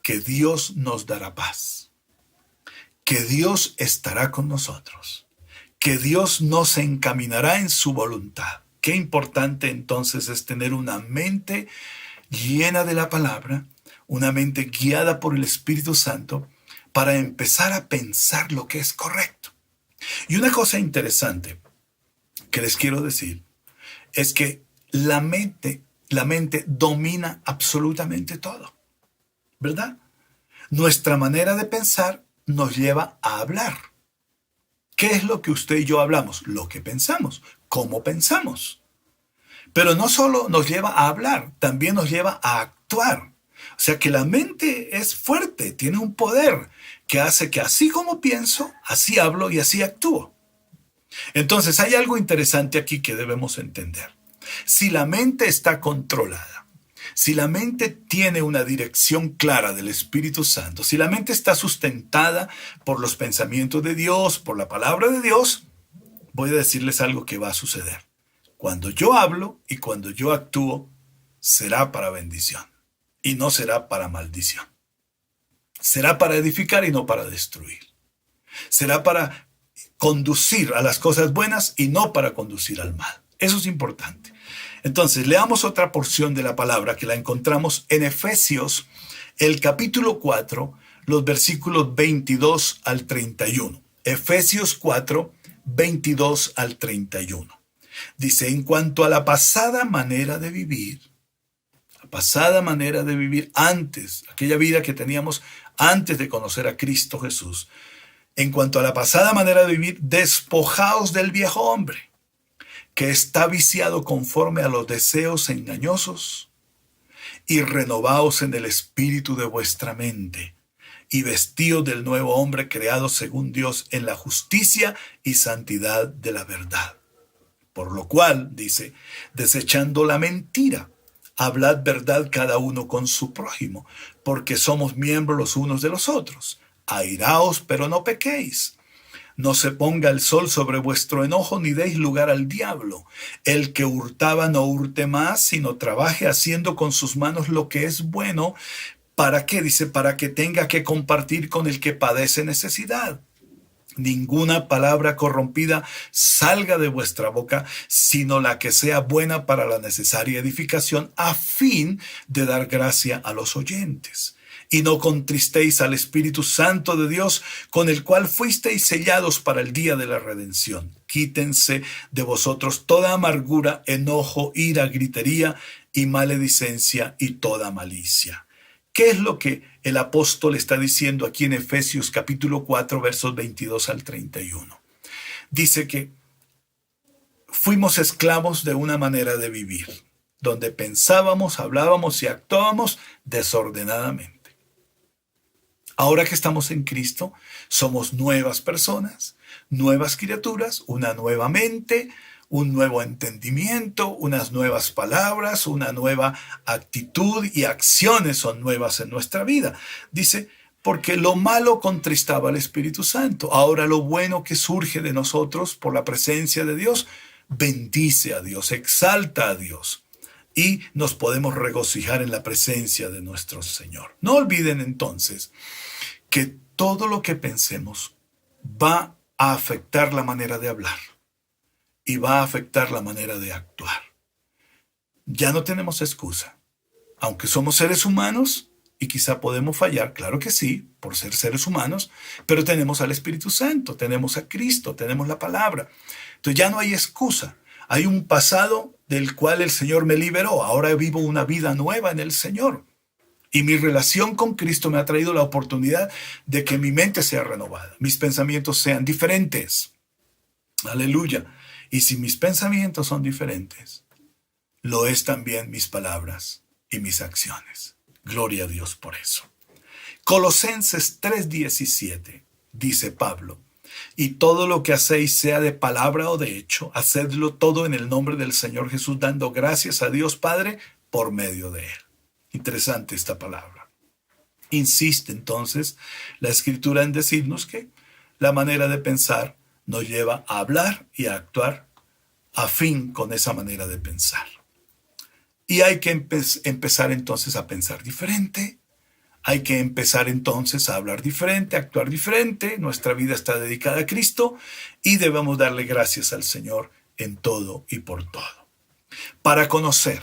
que Dios nos dará paz, que Dios estará con nosotros, que Dios nos encaminará en su voluntad. Qué importante entonces es tener una mente llena de la palabra, una mente guiada por el Espíritu Santo para empezar a pensar lo que es correcto. Y una cosa interesante que les quiero decir es que la mente domina absolutamente todo, ¿verdad? Nuestra manera de pensar nos lleva a hablar. ¿Qué es lo que usted y yo hablamos? Lo que pensamos, cómo pensamos. Pero no solo nos lleva a hablar, también nos lleva a actuar. O sea que la mente es fuerte, tiene un poder que hace que así como pienso, así hablo y así actúo. Entonces hay algo interesante aquí que debemos entender. Si la mente está controlada, Si la mente tiene una dirección clara del Espíritu Santo, si la mente está sustentada por los pensamientos de Dios, por la palabra de Dios, voy a decirles algo que va a suceder. Cuando yo hablo y cuando yo actúo, será para bendición y no será para maldición. Será para edificar y no para destruir. Será para conducir a las cosas buenas y no para conducir al mal. Eso es importante. Entonces, leamos otra porción de la palabra que la encontramos en Efesios, el capítulo 4, los versículos 22 al 31. Efesios 4, 22 al 31. Dice, en cuanto a la pasada manera de vivir, antes, aquella vida que teníamos antes de conocer a Cristo Jesús, en cuanto a la pasada manera de vivir, despojaos del viejo hombre, que está viciado conforme a los deseos engañosos, y renovaos en el espíritu de vuestra mente, y vestíos del nuevo hombre creado según Dios en la justicia y santidad de la verdad. Por lo cual, dice, desechando la mentira, hablad verdad cada uno con su prójimo, porque somos miembros los unos de los otros. Airaos, pero no pequéis. No se ponga el sol sobre vuestro enojo, ni deis lugar al diablo. El que hurtaba no hurte más, sino trabaje haciendo con sus manos lo que es bueno. ¿Para qué? Dice, para que tenga que compartir con el que padece necesidad. Ninguna palabra corrompida salga de vuestra boca, sino la que sea buena para la necesaria edificación, a fin de dar gracia a los oyentes. Y no contristéis al Espíritu Santo de Dios, con el cual fuisteis sellados para el día de la redención. Quítense de vosotros toda amargura, enojo, ira, gritería y maledicencia y toda malicia. ¿Qué es lo que el apóstol está diciendo aquí en Efesios capítulo 4, versos 22 al 31? Dice que fuimos esclavos de una manera de vivir, donde pensábamos, hablábamos y actuábamos desordenadamente. Ahora que estamos en Cristo, somos nuevas personas, nuevas criaturas, una nueva mente, un nuevo entendimiento, unas nuevas palabras, una nueva actitud y acciones son nuevas en nuestra vida. Dice, porque lo malo contristaba al Espíritu Santo. Ahora lo bueno que surge de nosotros por la presencia de Dios, bendice a Dios, exalta a Dios. Y nos podemos regocijar en la presencia de nuestro Señor. No olviden entonces que todo lo que pensemos va a afectar la manera de hablar y va a afectar la manera de actuar. Ya no tenemos excusa. Aunque somos seres humanos y quizá podemos fallar, claro que sí, por ser seres humanos, pero tenemos al Espíritu Santo, tenemos a Cristo, tenemos la palabra. Entonces ya no hay excusa. Hay un pasado del cual el Señor me liberó. Ahora vivo una vida nueva en el Señor. Y mi relación con Cristo me ha traído la oportunidad de que mi mente sea renovada, mis pensamientos sean diferentes. Aleluya. Y si mis pensamientos son diferentes, lo es también mis palabras y mis acciones. Gloria a Dios por eso. Colosenses 3:17 dice Pablo, y todo lo que hacéis, sea de palabra o de hecho, hacedlo todo en el nombre del Señor Jesús, dando gracias a Dios Padre por medio de Él. Interesante esta palabra. Insiste entonces la Escritura en decirnos que la manera de pensar nos lleva a hablar y a actuar afín con esa manera de pensar. Y hay que empezar entonces a pensar diferente. Hay que empezar entonces a hablar diferente, a actuar diferente. Nuestra vida está dedicada a Cristo y debemos darle gracias al Señor en todo y por todo. Para conocer,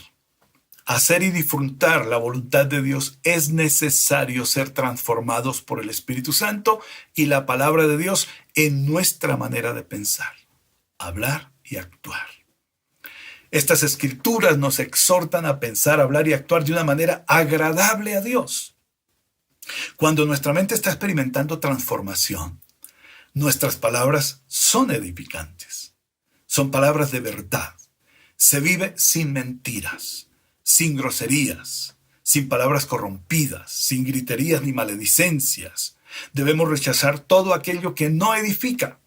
hacer y disfrutar la voluntad de Dios es necesario ser transformados por el Espíritu Santo y la palabra de Dios en nuestra manera de pensar, hablar y actuar. Estas escrituras nos exhortan a pensar, hablar y actuar de una manera agradable a Dios. Cuando nuestra mente está experimentando transformación, nuestras palabras son edificantes. Son palabras de verdad. Se vive sin mentiras, sin groserías, sin palabras corrompidas, sin griterías ni maledicencias. Debemos rechazar todo aquello que no edifica.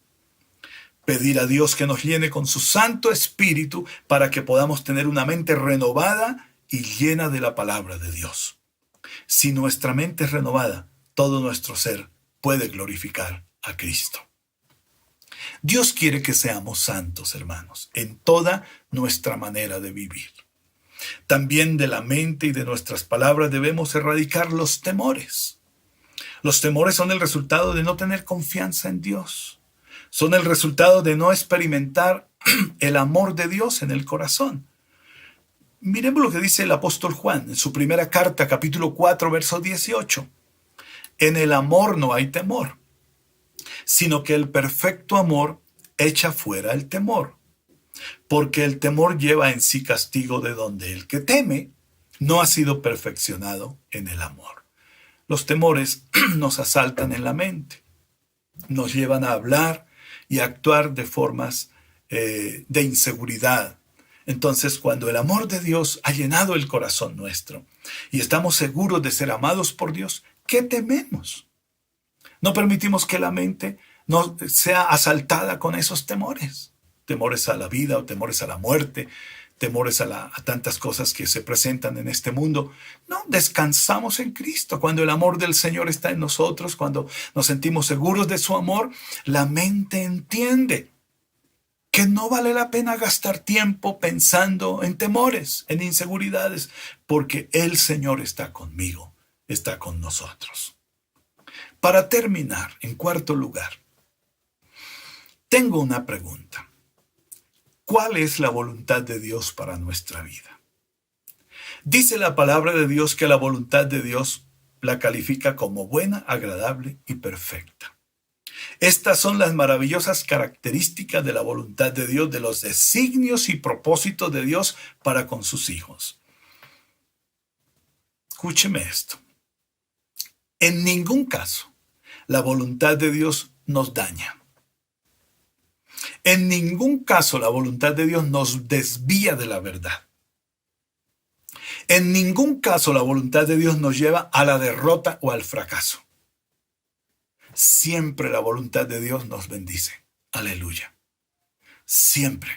Pedir a Dios que nos llene con su Santo Espíritu para que podamos tener una mente renovada y llena de la palabra de Dios. Si nuestra mente es renovada, todo nuestro ser puede glorificar a Cristo. Dios quiere que seamos santos, hermanos, en toda nuestra manera de vivir. También de la mente y de nuestras palabras debemos erradicar los temores. Los temores son el resultado de no tener confianza en Dios. Son el resultado de no experimentar el amor de Dios en el corazón. Miremos lo que dice el apóstol Juan en su primera carta, capítulo 4, verso 18. En el amor no hay temor, sino que el perfecto amor echa fuera el temor, porque el temor lleva en sí castigo, de donde el que teme no ha sido perfeccionado en el amor. Los temores nos asaltan en la mente, nos llevan a hablar y a actuar de formas de inseguridad. Entonces, cuando el amor de Dios ha llenado el corazón nuestro y estamos seguros de ser amados por Dios, ¿qué tememos? No permitimos que la mente no sea asaltada con esos temores. Temores a la vida o temores a la muerte, temores a tantas cosas que se presentan en este mundo. No, descansamos en Cristo. Cuando el amor del Señor está en nosotros, cuando nos sentimos seguros de su amor, la mente entiende que no vale la pena gastar tiempo pensando en temores, en inseguridades, porque el Señor está conmigo, está con nosotros. Para terminar, en cuarto lugar, tengo una pregunta. ¿Cuál es la voluntad de Dios para nuestra vida? Dice la palabra de Dios que la voluntad de Dios la califica como buena, agradable y perfecta. Estas son las maravillosas características de la voluntad de Dios, de los designios y propósitos de Dios para con sus hijos. Escúcheme esto. En ningún caso la voluntad de Dios nos daña. En ningún caso la voluntad de Dios nos desvía de la verdad. En ningún caso la voluntad de Dios nos lleva a la derrota o al fracaso. Siempre la voluntad de Dios nos bendice. Aleluya. Siempre.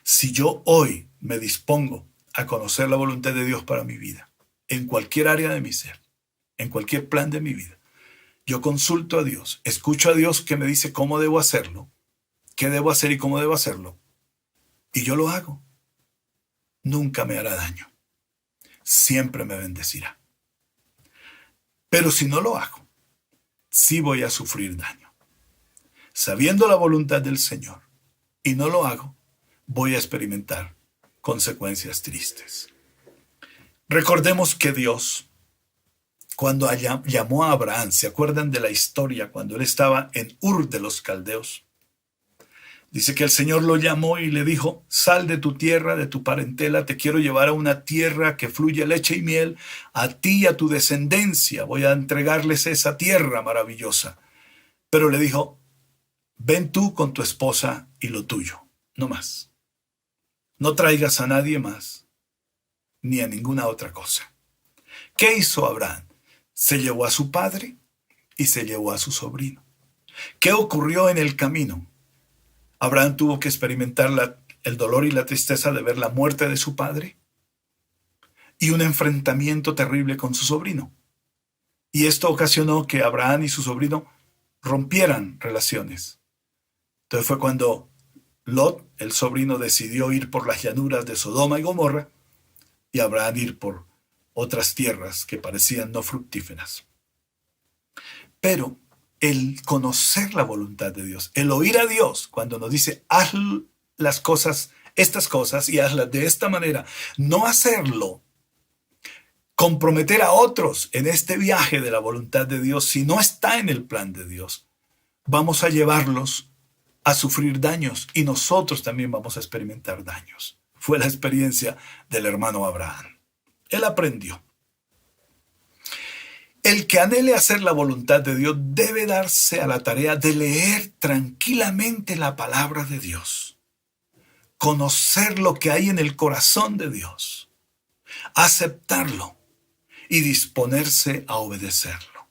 Si yo hoy me dispongo a conocer la voluntad de Dios para mi vida, en cualquier área de mi ser, en cualquier plan de mi vida, yo consulto a Dios, escucho a Dios que me dice cómo debo hacerlo, qué debo hacer y cómo debo hacerlo, y yo lo hago. Nunca me hará daño. Siempre me bendecirá. Pero si no lo hago, sí voy a sufrir daño. Sabiendo la voluntad del Señor y no lo hago, voy a experimentar consecuencias tristes. Recordemos que Dios, cuando llamó a Abraham, ¿se acuerdan de la historia cuando él estaba en Ur de los Caldeos? Dice que el Señor lo llamó y le dijo: sal de tu tierra, de tu parentela, te quiero llevar a una tierra que fluye leche y miel, a ti y a tu descendencia voy a entregarles esa tierra maravillosa. Pero le dijo: ven tú con tu esposa y lo tuyo, no más. No traigas a nadie más, ni a ninguna otra cosa. ¿Qué hizo Abraham? Se llevó a su padre y se llevó a su sobrino. ¿Qué ocurrió en el camino? Abraham tuvo que experimentar el dolor y la tristeza de ver la muerte de su padre y un enfrentamiento terrible con su sobrino. Y esto ocasionó que Abraham y su sobrino rompieran relaciones. Entonces fue cuando Lot, el sobrino, decidió ir por las llanuras de Sodoma y Gomorra y Abraham ir por otras tierras que parecían no fructíferas. Pero el conocer la voluntad de Dios, el oír a Dios cuando nos dice: haz las cosas, estas cosas, y hazlas de esta manera, no hacerlo, comprometer a otros en este viaje de la voluntad de Dios, si no está en el plan de Dios, vamos a llevarlos a sufrir daños y nosotros también vamos a experimentar daños. Fue la experiencia del hermano Abraham. Él aprendió. El que anhele hacer la voluntad de Dios debe darse a la tarea de leer tranquilamente la palabra de Dios, conocer lo que hay en el corazón de Dios, aceptarlo y disponerse a obedecerlo.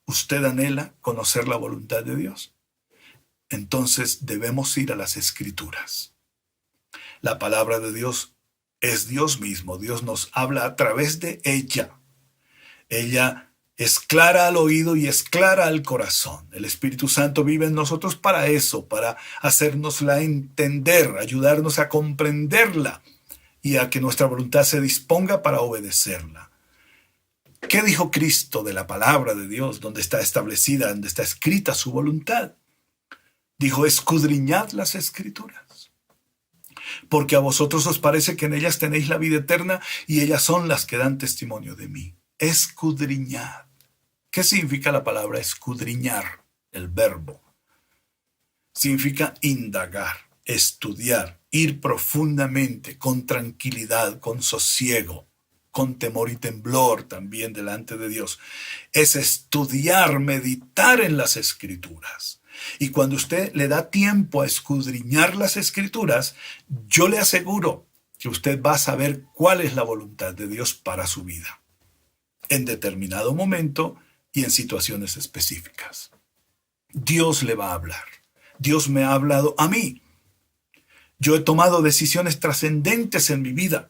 ¿Usted anhela conocer la voluntad de Dios? Entonces debemos ir a las Escrituras. La palabra de Dios es Dios mismo. Dios nos habla a través de ella. Ella es clara al oído y es clara al corazón. El Espíritu Santo vive en nosotros para eso, para hacernosla entender, ayudarnos a comprenderla y a que nuestra voluntad se disponga para obedecerla. ¿Qué dijo Cristo de la palabra de Dios, donde está establecida, donde está escrita su voluntad? Dijo, escudriñad las Escrituras, porque a vosotros os parece que en ellas tenéis la vida eterna y ellas son las que dan testimonio de mí. Escudriñad. ¿Qué significa la palabra escudriñar? El verbo. Significa indagar, estudiar, ir profundamente, con tranquilidad, con sosiego, con temor y temblor también delante de Dios. Es estudiar, meditar en las Escrituras. Y cuando usted le da tiempo a escudriñar las Escrituras, yo le aseguro que usted va a saber cuál es la voluntad de Dios para su vida, en determinado momento y en situaciones específicas. Dios le va a hablar. Dios me ha hablado a mí. Yo he tomado decisiones trascendentes en mi vida,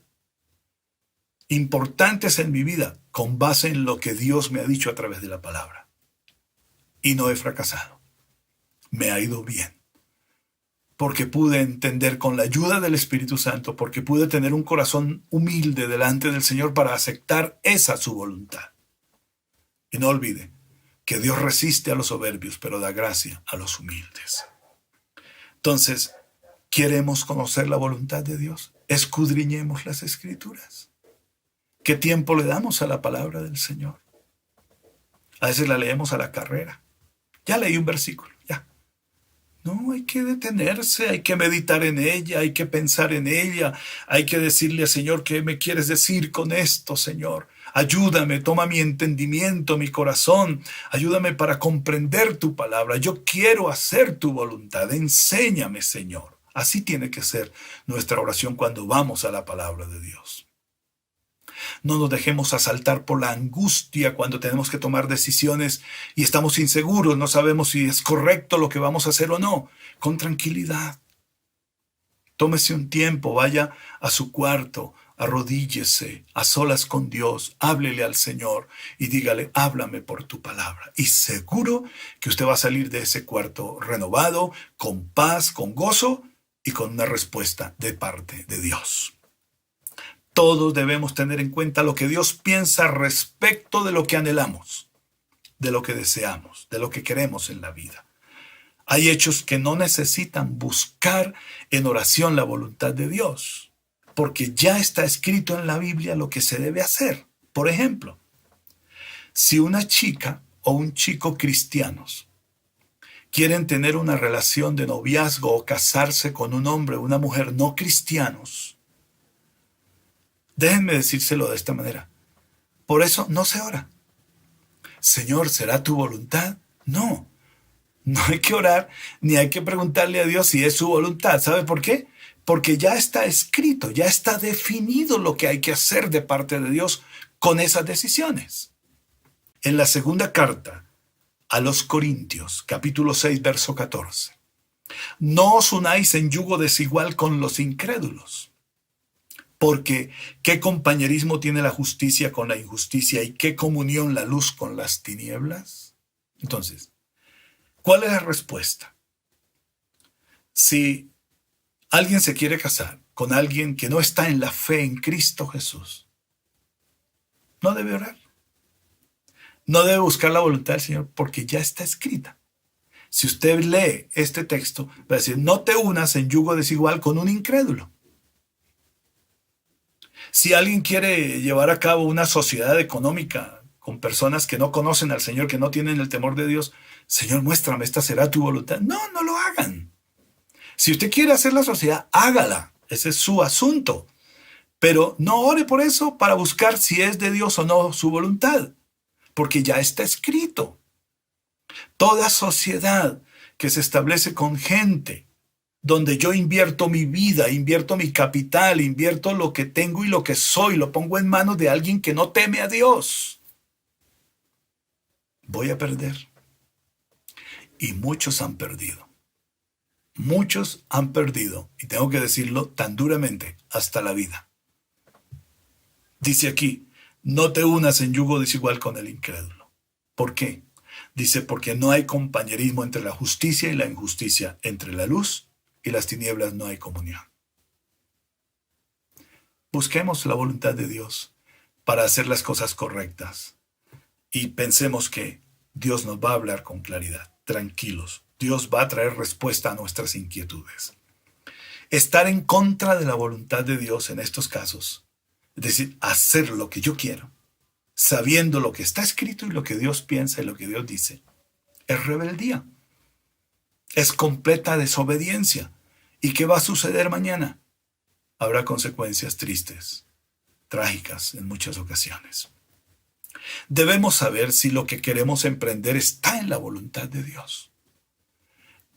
importantes en mi vida, con base en lo que Dios me ha dicho a través de la palabra. Y no he fracasado. Me ha ido bien. Porque pude entender con la ayuda del Espíritu Santo, porque pude tener un corazón humilde delante del Señor para aceptar esa su voluntad. Y no olvide que Dios resiste a los soberbios, pero da gracia a los humildes. Entonces, ¿queremos conocer la voluntad de Dios? Escudriñemos las Escrituras. ¿Qué tiempo le damos a la palabra del Señor? A veces la leemos a la carrera. Ya leí un versículo, ya. No, hay que detenerse, hay que meditar en ella, hay que pensar en ella, hay que decirle al Señor, ¿qué me quieres decir con esto, Señor? Ayúdame, toma mi entendimiento, mi corazón, ayúdame para comprender tu palabra. Yo quiero hacer tu voluntad, enséñame, Señor. Así tiene que ser nuestra oración cuando vamos a la palabra de Dios. No nos dejemos asaltar por la angustia cuando tenemos que tomar decisiones y estamos inseguros, no sabemos si es correcto lo que vamos a hacer o no. Con tranquilidad. Tómese un tiempo, vaya a su cuarto, arrodíllese a solas con Dios, háblele al Señor y dígale, háblame por tu palabra. Y seguro que usted va a salir de ese cuarto renovado, con paz, con gozo y con una respuesta de parte de Dios. Todos debemos tener en cuenta lo que Dios piensa respecto de lo que anhelamos, de lo que deseamos, de lo que queremos en la vida. Hay hechos que no necesitan buscar en oración la voluntad de Dios, porque ya está escrito en la Biblia lo que se debe hacer. Por ejemplo, si una chica o un chico cristianos quieren tener una relación de noviazgo o casarse con un hombre o una mujer no cristianos, déjenme decírselo de esta manera. Por eso no se ora. Señor, ¿será tu voluntad? No. No hay que orar ni hay que preguntarle a Dios si es su voluntad. ¿Sabe por qué? Porque ya está escrito, ya está definido lo que hay que hacer de parte de Dios con esas decisiones. En la segunda carta a los Corintios, capítulo 6, verso 14. No os unáis en yugo desigual con los incrédulos. Porque ¿qué compañerismo tiene la justicia con la injusticia y qué comunión la luz con las tinieblas? Entonces, ¿cuál es la respuesta? Si alguien se quiere casar con alguien que no está en la fe en Cristo Jesús, no debe orar. No debe buscar la voluntad del Señor porque ya está escrita. Si usted lee este texto, va a decir, no te unas en yugo desigual con un incrédulo. Si alguien quiere llevar a cabo una sociedad económica con personas que no conocen al Señor, que no tienen el temor de Dios, Señor, muéstrame, esta será tu voluntad. No, no lo hagan. Si usted quiere hacer la sociedad, hágala. Ese es su asunto. Pero no ore por eso para buscar si es de Dios o no su voluntad, porque ya está escrito. Toda sociedad que se establece con gente donde yo invierto mi vida, invierto mi capital, invierto lo que tengo y lo que soy, lo pongo en manos de alguien que no teme a Dios, voy a perder. Y muchos han perdido. Muchos han perdido, y tengo que decirlo tan duramente, hasta la vida. Dice aquí, no te unas en yugo desigual con el incrédulo. ¿Por qué? Dice, porque no hay compañerismo entre la justicia y la injusticia, entre la luz y las tinieblas no hay comunión. Busquemos la voluntad de Dios para hacer las cosas correctas y pensemos que Dios nos va a hablar con claridad. Tranquilos, Dios va a traer respuesta a nuestras inquietudes. Estar en contra de la voluntad de Dios en estos casos, es decir, hacer lo que yo quiero, sabiendo lo que está escrito y lo que Dios piensa y lo que Dios dice, es rebeldía. Es completa desobediencia. ¿Y qué va a suceder mañana? Habrá consecuencias tristes, trágicas en muchas ocasiones. Debemos saber si lo que queremos emprender está en la voluntad de Dios.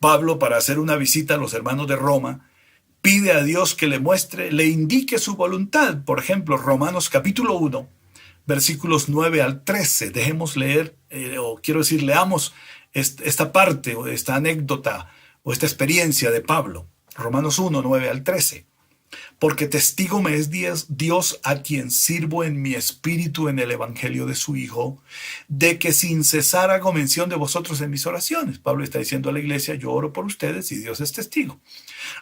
Pablo, para hacer una visita a los hermanos de Roma, pide a Dios que le muestre, le indique su voluntad. Por ejemplo, Romanos capítulo 1, versículos 9 al 13. Dejemos leer, leamos esta parte o esta anécdota o esta experiencia de Pablo. Romanos 1, 9 al 13. Porque testigo me es Dios a quien sirvo en mi espíritu en el evangelio de su Hijo, de que sin cesar hago mención de vosotros en mis oraciones. Pablo está diciendo a la iglesia, yo oro por ustedes y Dios es testigo.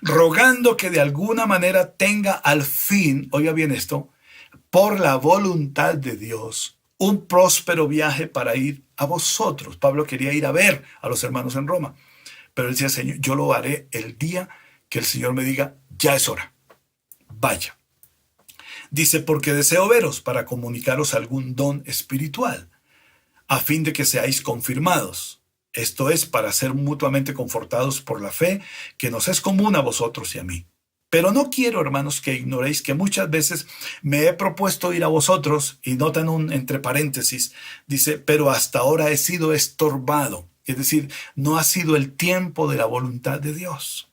Rogando que de alguna manera tenga al fin, oiga bien esto, por la voluntad de Dios, un próspero viaje para ir a vosotros. Pablo quería ir a ver a los hermanos en Roma, pero él decía, Señor, yo lo haré el día que el Señor me diga, ya es hora. Vaya. Dice, porque deseo veros para comunicaros algún don espiritual, a fin de que seáis confirmados. Esto es, para ser mutuamente confortados por la fe que nos es común a vosotros y a mí. Pero no quiero, hermanos, que ignoréis que muchas veces me he propuesto ir a vosotros, y notan un entre paréntesis, dice, pero hasta ahora he sido estorbado. Es decir, no ha sido el tiempo de la voluntad de Dios,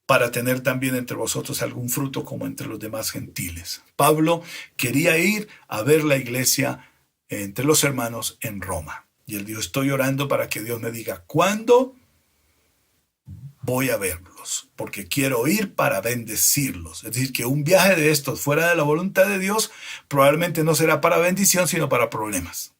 para tener también entre vosotros algún fruto como entre los demás gentiles. Pablo quería ir a ver la iglesia entre los hermanos en Roma. Y él dijo, estoy orando para que Dios me diga, ¿cuándo voy a verlos? Porque quiero ir para bendecirlos. Es decir, que un viaje de estos fuera de la voluntad de Dios probablemente no será para bendición, sino para problemas.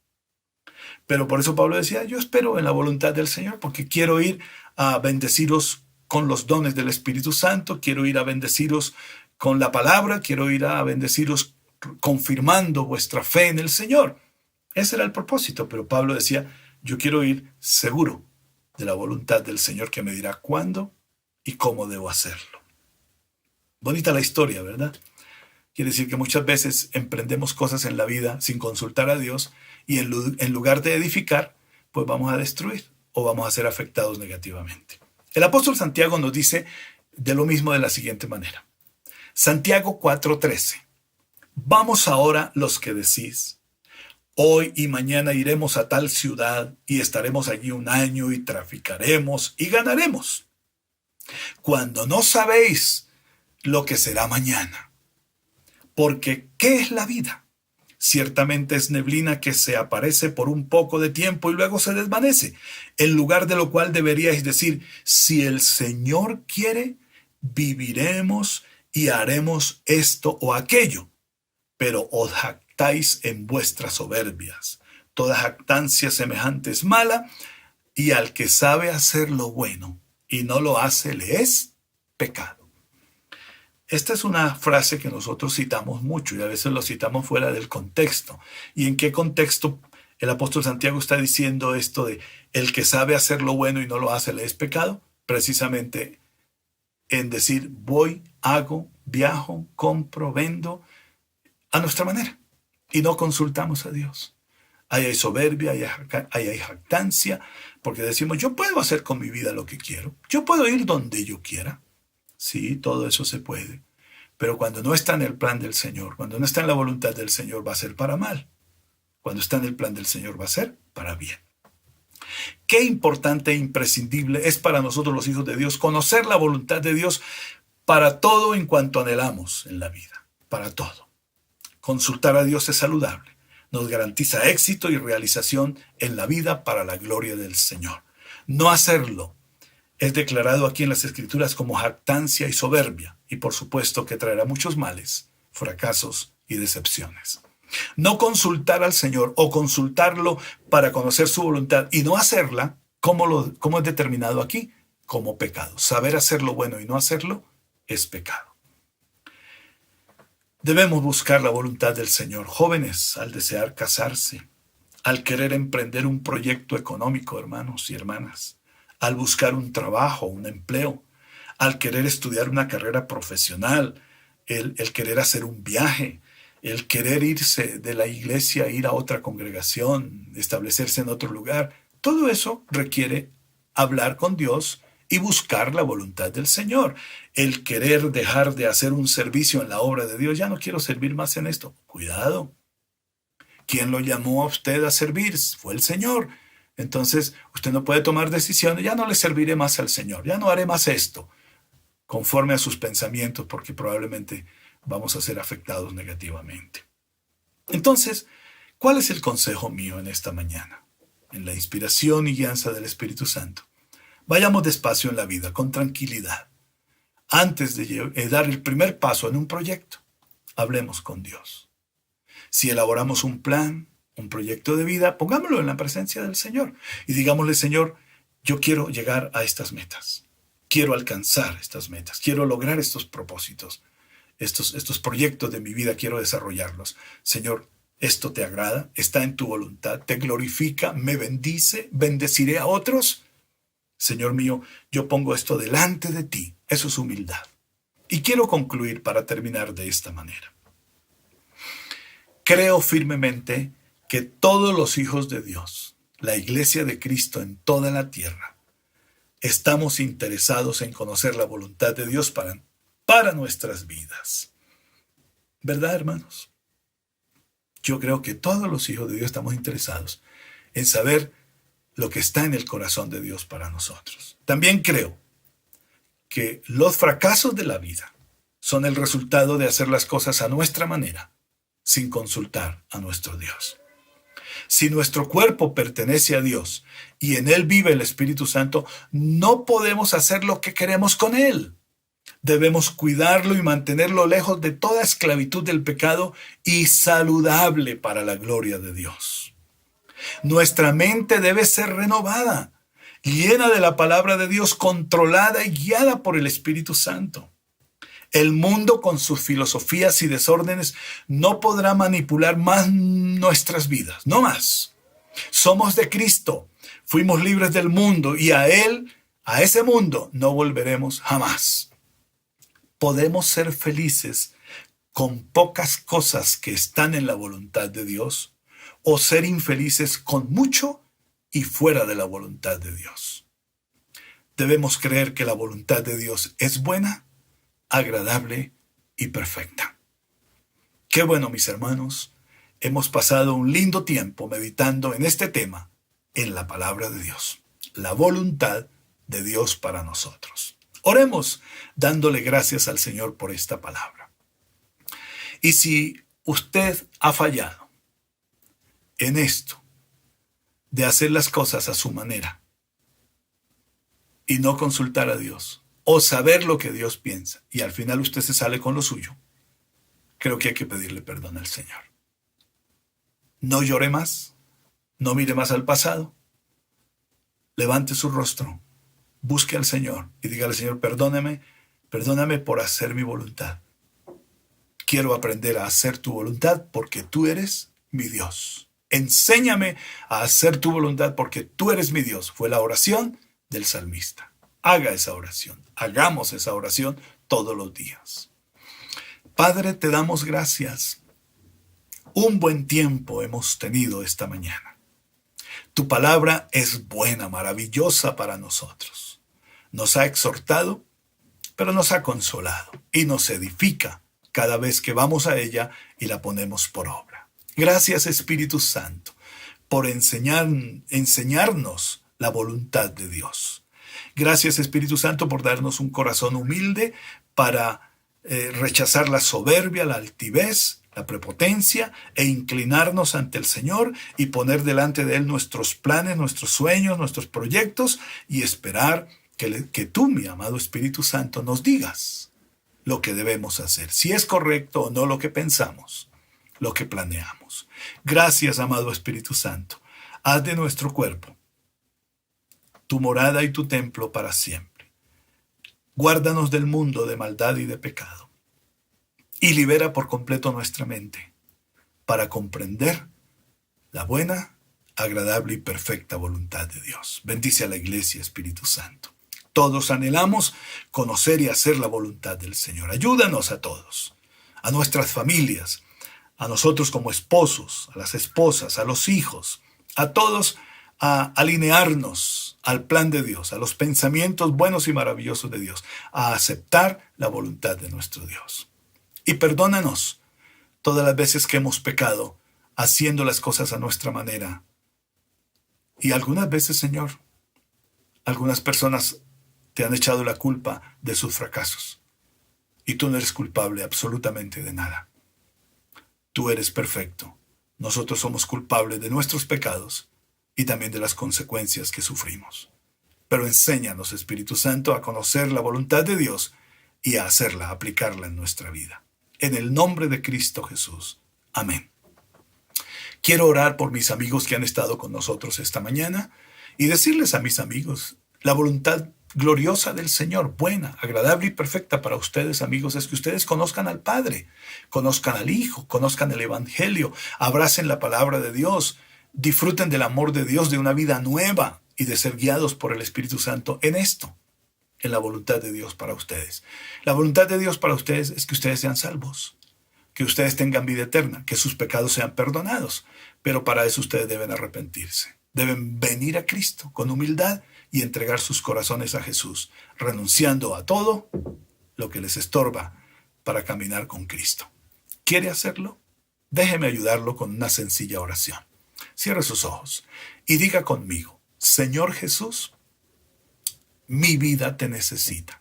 Pero por eso Pablo decía, yo espero en la voluntad del Señor, porque quiero ir a bendeciros con los dones del Espíritu Santo, quiero ir a bendeciros con la palabra, quiero ir a bendeciros confirmando vuestra fe en el Señor. Ese era el propósito, pero Pablo decía, yo quiero ir seguro de la voluntad del Señor que me dirá cuándo y cómo debo hacerlo. Bonita la historia, ¿verdad? Quiere decir que muchas veces emprendemos cosas en la vida sin consultar a Dios y en lugar de edificar, pues vamos a destruir o vamos a ser afectados negativamente. El apóstol Santiago nos dice de lo mismo de la siguiente manera. Santiago 4:13. Vamos ahora los que decís, hoy y mañana iremos a tal ciudad y estaremos allí un año y traficaremos y ganaremos, cuando no sabéis lo que será mañana. Porque, ¿qué es la vida? Ciertamente es neblina que se aparece por un poco de tiempo y luego se desvanece, en lugar de lo cual deberíais decir, si el Señor quiere, viviremos y haremos esto o aquello. Pero os jactáis en vuestras soberbias. Toda jactancia semejante es mala, y al que sabe hacer lo bueno y no lo hace, le es pecado. Esta es una frase que nosotros citamos mucho y a veces lo citamos fuera del contexto. ¿Y en qué contexto el apóstol Santiago está diciendo esto de el que sabe hacer lo bueno y no lo hace le es pecado? Precisamente en decir voy, hago, viajo, compro, vendo a nuestra manera y no consultamos a Dios. Ahí hay soberbia, ahí hay jactancia, porque decimos yo puedo hacer con mi vida lo que quiero, yo puedo ir donde yo quiera. Sí, todo eso se puede. Pero cuando no está en el plan del Señor, cuando no está en la voluntad del Señor, va a ser para mal. Cuando está en el plan del Señor, va a ser para bien. Qué importante e imprescindible es para nosotros los hijos de Dios conocer la voluntad de Dios para todo en cuanto anhelamos en la vida. Para todo. Consultar a Dios es saludable. Nos garantiza éxito y realización en la vida para la gloria del Señor. No hacerlo es declarado aquí en las Escrituras como jactancia y soberbia, y por supuesto que traerá muchos males, fracasos y decepciones. No consultar al Señor o consultarlo para conocer su voluntad y no hacerla, ¿cómo es determinado aquí? Como pecado. Saber hacer lo bueno y no hacerlo es pecado. Debemos buscar la voluntad del Señor. Jóvenes, al desear casarse, al querer emprender un proyecto económico, hermanos y hermanas, al buscar un trabajo, un empleo, al querer estudiar una carrera profesional, el querer hacer un viaje, el querer irse de la iglesia, ir a otra congregación, establecerse en otro lugar, todo eso requiere hablar con Dios y buscar la voluntad del Señor. El querer dejar de hacer un servicio en la obra de Dios, ya no quiero servir más en esto. Cuidado. ¿Quién lo llamó a usted a servir? Fue el Señor. Entonces, usted no puede tomar decisiones. Ya no le serviré más al Señor. Ya no haré más esto conforme a sus pensamientos, porque probablemente vamos a ser afectados negativamente. Entonces, ¿cuál es el consejo mío en esta mañana? En la inspiración y guianza del Espíritu Santo. Vayamos despacio en la vida, con tranquilidad. Antes de dar el primer paso en un proyecto, hablemos con Dios. Si elaboramos un plan, un proyecto de vida, pongámoslo en la presencia del Señor y digámosle: Señor, yo quiero llegar a estas metas. Quiero alcanzar estas metas. Quiero lograr estos propósitos. Estos proyectos de mi vida quiero desarrollarlos. Señor, ¿esto te agrada? ¿Está en tu voluntad? ¿Te glorifica? ¿Me bendice? ¿Bendeciré a otros? Señor mío, yo pongo esto delante de ti. Eso es humildad. Y quiero concluir para terminar de esta manera. Creo firmemente que todos los hijos de Dios, la Iglesia de Cristo en toda la tierra, estamos interesados en conocer la voluntad de Dios para nuestras vidas. ¿Verdad, hermanos? Yo creo que todos los hijos de Dios estamos interesados en saber lo que está en el corazón de Dios para nosotros. También creo que los fracasos de la vida son el resultado de hacer las cosas a nuestra manera, sin consultar a nuestro Dios. Si nuestro cuerpo pertenece a Dios y en él vive el Espíritu Santo, no podemos hacer lo que queremos con él. Debemos cuidarlo y mantenerlo lejos de toda esclavitud del pecado y saludable para la gloria de Dios. Nuestra mente debe ser renovada, llena de la palabra de Dios, controlada y guiada por el Espíritu Santo. El mundo, con sus filosofías y desórdenes, no podrá manipular más nuestras vidas, no más. Somos de Cristo, fuimos libres del mundo y a ese mundo, no volveremos jamás. Podemos ser felices con pocas cosas que están en la voluntad de Dios, o ser infelices con mucho y fuera de la voluntad de Dios. Debemos creer que la voluntad de Dios es buena, agradable y perfecta. Qué bueno, mis hermanos, hemos pasado un lindo tiempo meditando en este tema, en la palabra de Dios, la voluntad de Dios para nosotros. Oremos dándole gracias al Señor por esta palabra. Y si usted ha fallado en esto, de hacer las cosas a su manera y no consultar a Dios, o saber lo que Dios piensa, y al final usted se sale con lo suyo, creo que hay que pedirle perdón al Señor. No llore más, no mire más al pasado, levante su rostro, busque al Señor y dígale: Señor, perdóname por hacer mi voluntad. Quiero aprender a hacer tu voluntad porque tú eres mi Dios. Enséñame a hacer tu voluntad porque tú eres mi Dios. Fue la oración del salmista. Haga esa oración, hagamos esa oración todos los días. Padre, te damos gracias. Un buen tiempo hemos tenido esta mañana. Tu palabra es buena, maravillosa para nosotros. Nos ha exhortado, pero nos ha consolado y nos edifica cada vez que vamos a ella y la ponemos por obra. Gracias, Espíritu Santo, por enseñarnos la voluntad de Dios. Gracias, Espíritu Santo, por darnos un corazón humilde para rechazar la soberbia, la altivez, la prepotencia e inclinarnos ante el Señor y poner delante de Él nuestros planes, nuestros sueños, nuestros proyectos y esperar que tú, mi amado Espíritu Santo, nos digas lo que debemos hacer, si es correcto o no lo que pensamos. lo que planeamos. Gracias, amado Espíritu Santo. Haz de nuestro cuerpo tu morada y tu templo para siempre. Guárdanos del mundo de maldad y de pecado. Y libera por completo nuestra mente para comprender la buena, agradable y perfecta voluntad de Dios. Bendice a la iglesia, Espíritu Santo. Todos anhelamos conocer y hacer la voluntad del Señor. Ayúdanos a todos, a nuestras familias, a nosotros como esposos, a las esposas, a los hijos, a todos a alinearnos al plan de Dios, a los pensamientos buenos y maravillosos de Dios, a aceptar la voluntad de nuestro Dios. Y perdónanos todas las veces que hemos pecado haciendo las cosas a nuestra manera. Y algunas veces, Señor, algunas personas te han echado la culpa de sus fracasos. Y tú no eres culpable absolutamente de nada. Tú eres perfecto. Nosotros somos culpables de nuestros pecados y también de las consecuencias que sufrimos. Pero enséñanos, Espíritu Santo, a conocer la voluntad de Dios y a hacerla, a aplicarla en nuestra vida. En el nombre de Cristo Jesús. Amén. Quiero orar por mis amigos que han estado con nosotros esta mañana y decirles a mis amigos, la voluntad gloriosa del Señor, buena, agradable y perfecta para ustedes, amigos, es que ustedes conozcan al Padre, conozcan al Hijo, conozcan el Evangelio, abracen la palabra de Dios, disfruten del amor de Dios, de una vida nueva y de ser guiados por el Espíritu Santo en esto, en la voluntad de Dios para ustedes. La voluntad de Dios para ustedes es que ustedes sean salvos, que ustedes tengan vida eterna, que sus pecados sean perdonados, pero para eso ustedes deben arrepentirse. Deben venir a Cristo con humildad y entregar sus corazones a Jesús, renunciando a todo lo que les estorba para caminar con Cristo. ¿Quiere hacerlo? Déjeme ayudarlo con una sencilla oración. Cierre sus ojos y diga conmigo, Señor Jesús, mi vida te necesita.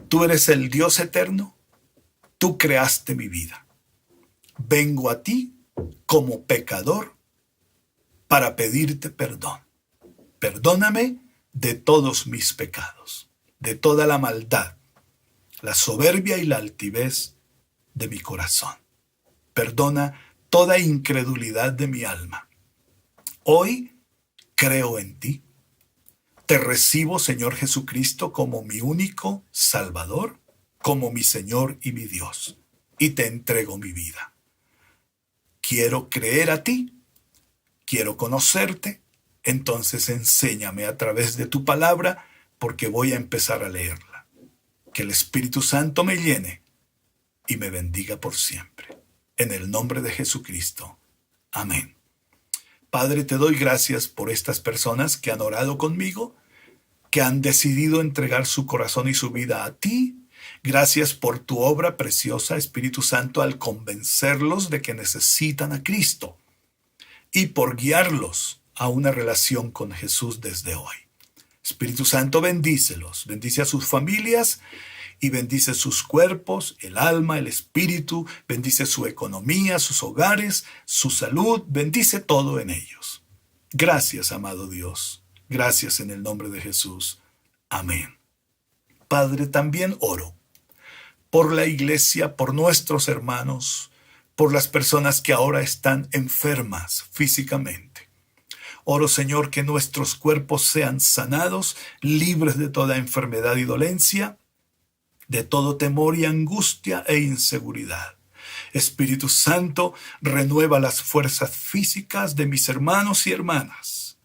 Tú eres el Dios eterno, tú creaste mi vida. Vengo a ti como pecador para pedirte perdón. Perdóname de todos mis pecados, de toda la maldad, la soberbia y la altivez de mi corazón. Perdona toda incredulidad de mi alma. Hoy creo en ti. Te recibo, Señor Jesucristo, como mi único Salvador, como mi Señor y mi Dios, y te entrego mi vida. Quiero creer a ti, quiero conocerte, entonces enséñame a través de tu palabra, porque voy a empezar a leerla. Que el Espíritu Santo me llene y me bendiga por siempre. En el nombre de Jesucristo. Amén. Padre, te doy gracias por estas personas que han orado conmigo, que han decidido entregar su corazón y su vida a ti. Gracias por tu obra preciosa, Espíritu Santo, al convencerlos de que necesitan a Cristo y por guiarlos a una relación con Jesús desde hoy. Espíritu Santo, bendícelos, bendice a sus familias y bendice sus cuerpos, el alma, el espíritu, bendice su economía, sus hogares, su salud, bendice todo en ellos. Gracias, amado Dios. Gracias en el nombre de Jesús. Amén. Padre, también oro por la iglesia, por nuestros hermanos, por las personas que ahora están enfermas físicamente. Oro, Señor, que nuestros cuerpos sean sanados, libres de toda enfermedad y dolencia, de todo temor y angustia e inseguridad. Espíritu Santo, renueva las fuerzas físicas de mis hermanos y hermanas.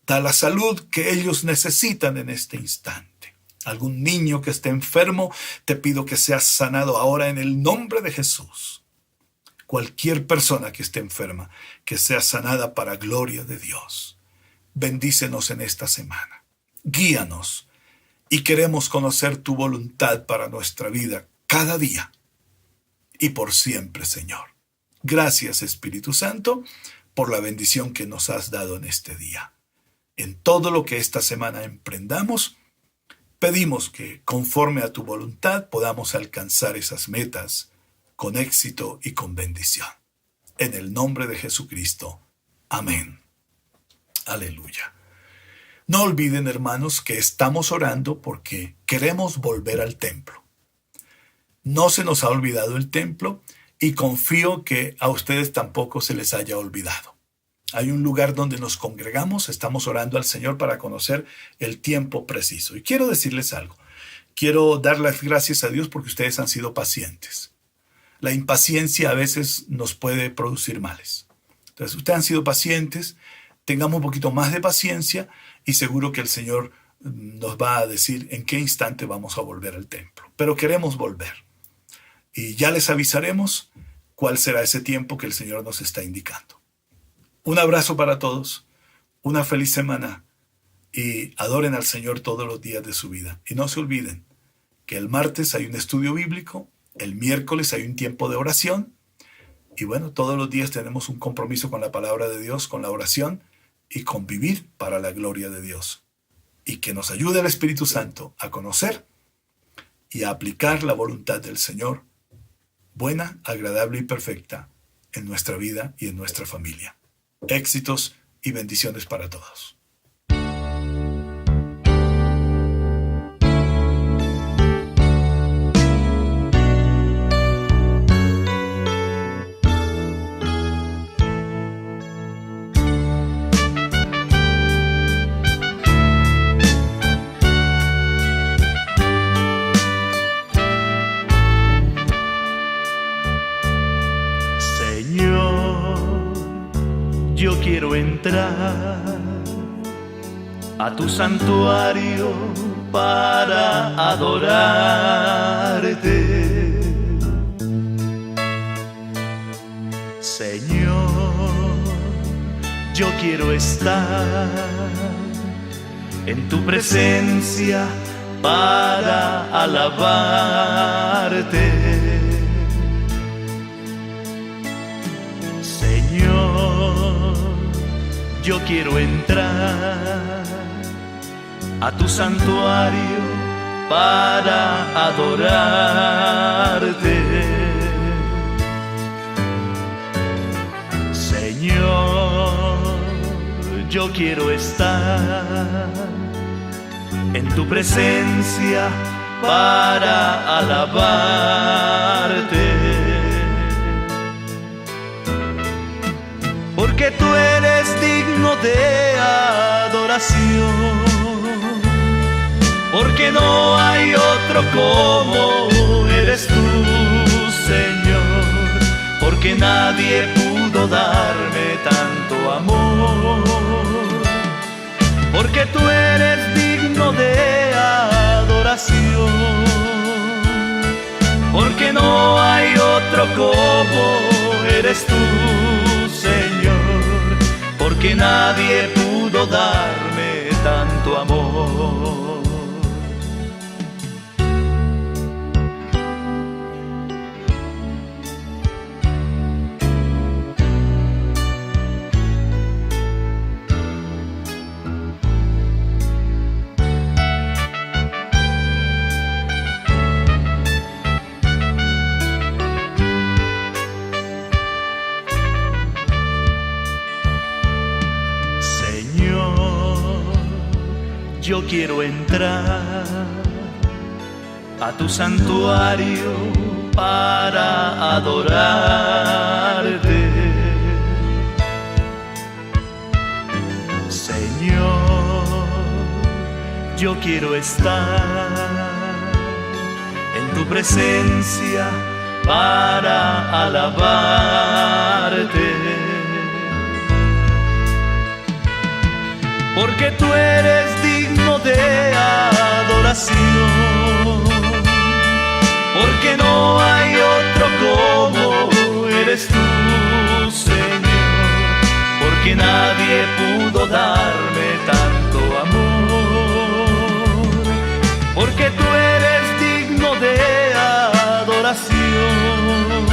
Da la salud que ellos necesitan en este instante. Algún niño que esté enfermo, te pido que seas sanado ahora en el nombre de Jesús. Cualquier persona que esté enferma, que sea sanada para gloria de Dios. Bendícenos en esta semana. Guíanos y queremos conocer tu voluntad para nuestra vida cada día y por siempre, Señor. Gracias, Espíritu Santo, por la bendición que nos has dado en este día. En todo lo que esta semana emprendamos, pedimos que, conforme a tu voluntad, podamos alcanzar esas metas con éxito y con bendición. En el nombre de Jesucristo. Amén. Aleluya. No olviden, hermanos, que estamos orando porque queremos volver al templo. No se nos ha olvidado el templo y confío que a ustedes tampoco se les haya olvidado. Hay un lugar donde nos congregamos, estamos orando al Señor para conocer el tiempo preciso. Y quiero decirles algo. Quiero dar las gracias a Dios porque ustedes han sido pacientes. La impaciencia a veces nos puede producir males. Entonces, ustedes han sido pacientes, tengamos un poquito más de paciencia y seguro que el Señor nos va a decir en qué instante vamos a volver al templo. Pero queremos volver. Y ya les avisaremos cuál será ese tiempo que el Señor nos está indicando. Un abrazo para todos, una feliz semana y adoren al Señor todos los días de su vida. Y no se olviden que el martes hay un estudio bíblico, el miércoles hay un tiempo de oración y bueno, todos los días tenemos un compromiso con la palabra de Dios, con la oración y con vivir para la gloria de Dios. Y que nos ayude el Espíritu Santo a conocer y a aplicar la voluntad del Señor, buena, agradable y perfecta en nuestra vida y en nuestra familia. Éxitos y bendiciones para todos. Yo quiero entrar a tu santuario para adorarte. Señor, yo quiero estar en tu presencia para alabarte. Yo quiero entrar a tu santuario para adorarte. Señor, yo quiero estar en tu presencia para alabarte. Porque tú eres digno de adoración, porque no hay otro como eres tú, Señor, porque nadie pudo darme tanto amor, porque tú eres digno de adoración, porque no hay otro como eres tú, Señor, porque nadie pudo darme tanto amor. Yo quiero entrar a tu santuario para adorarte. Señor, yo quiero estar en tu presencia para alabarte. Porque tú eres digno de adoración, porque no hay otro como eres tú, Señor, porque nadie pudo darme tanto amor, porque tú eres digno de adoración,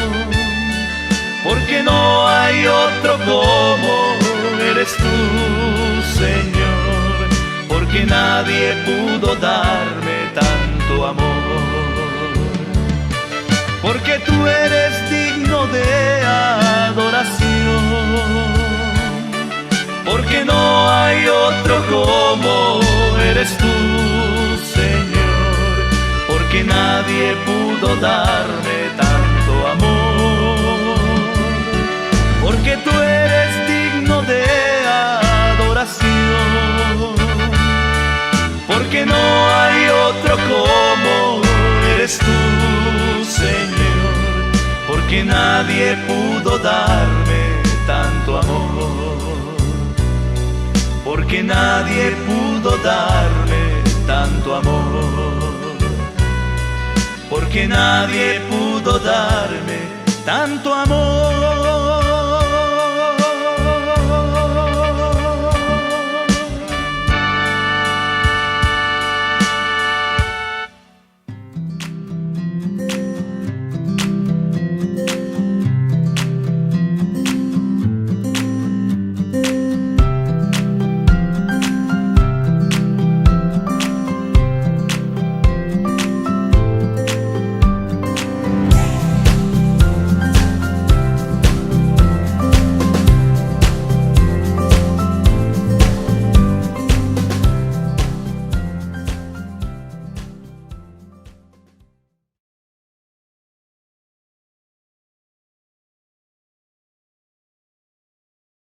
porque no hay otro como eres tú, Señor, porque nadie pudo darme tanto amor, porque tú eres digno de adoración, porque no hay otro como eres tú, Señor, porque nadie pudo darme tanto amor, nadie pudo darme tanto amor, porque nadie pudo darme tanto amor, porque nadie pudo darme tanto amor.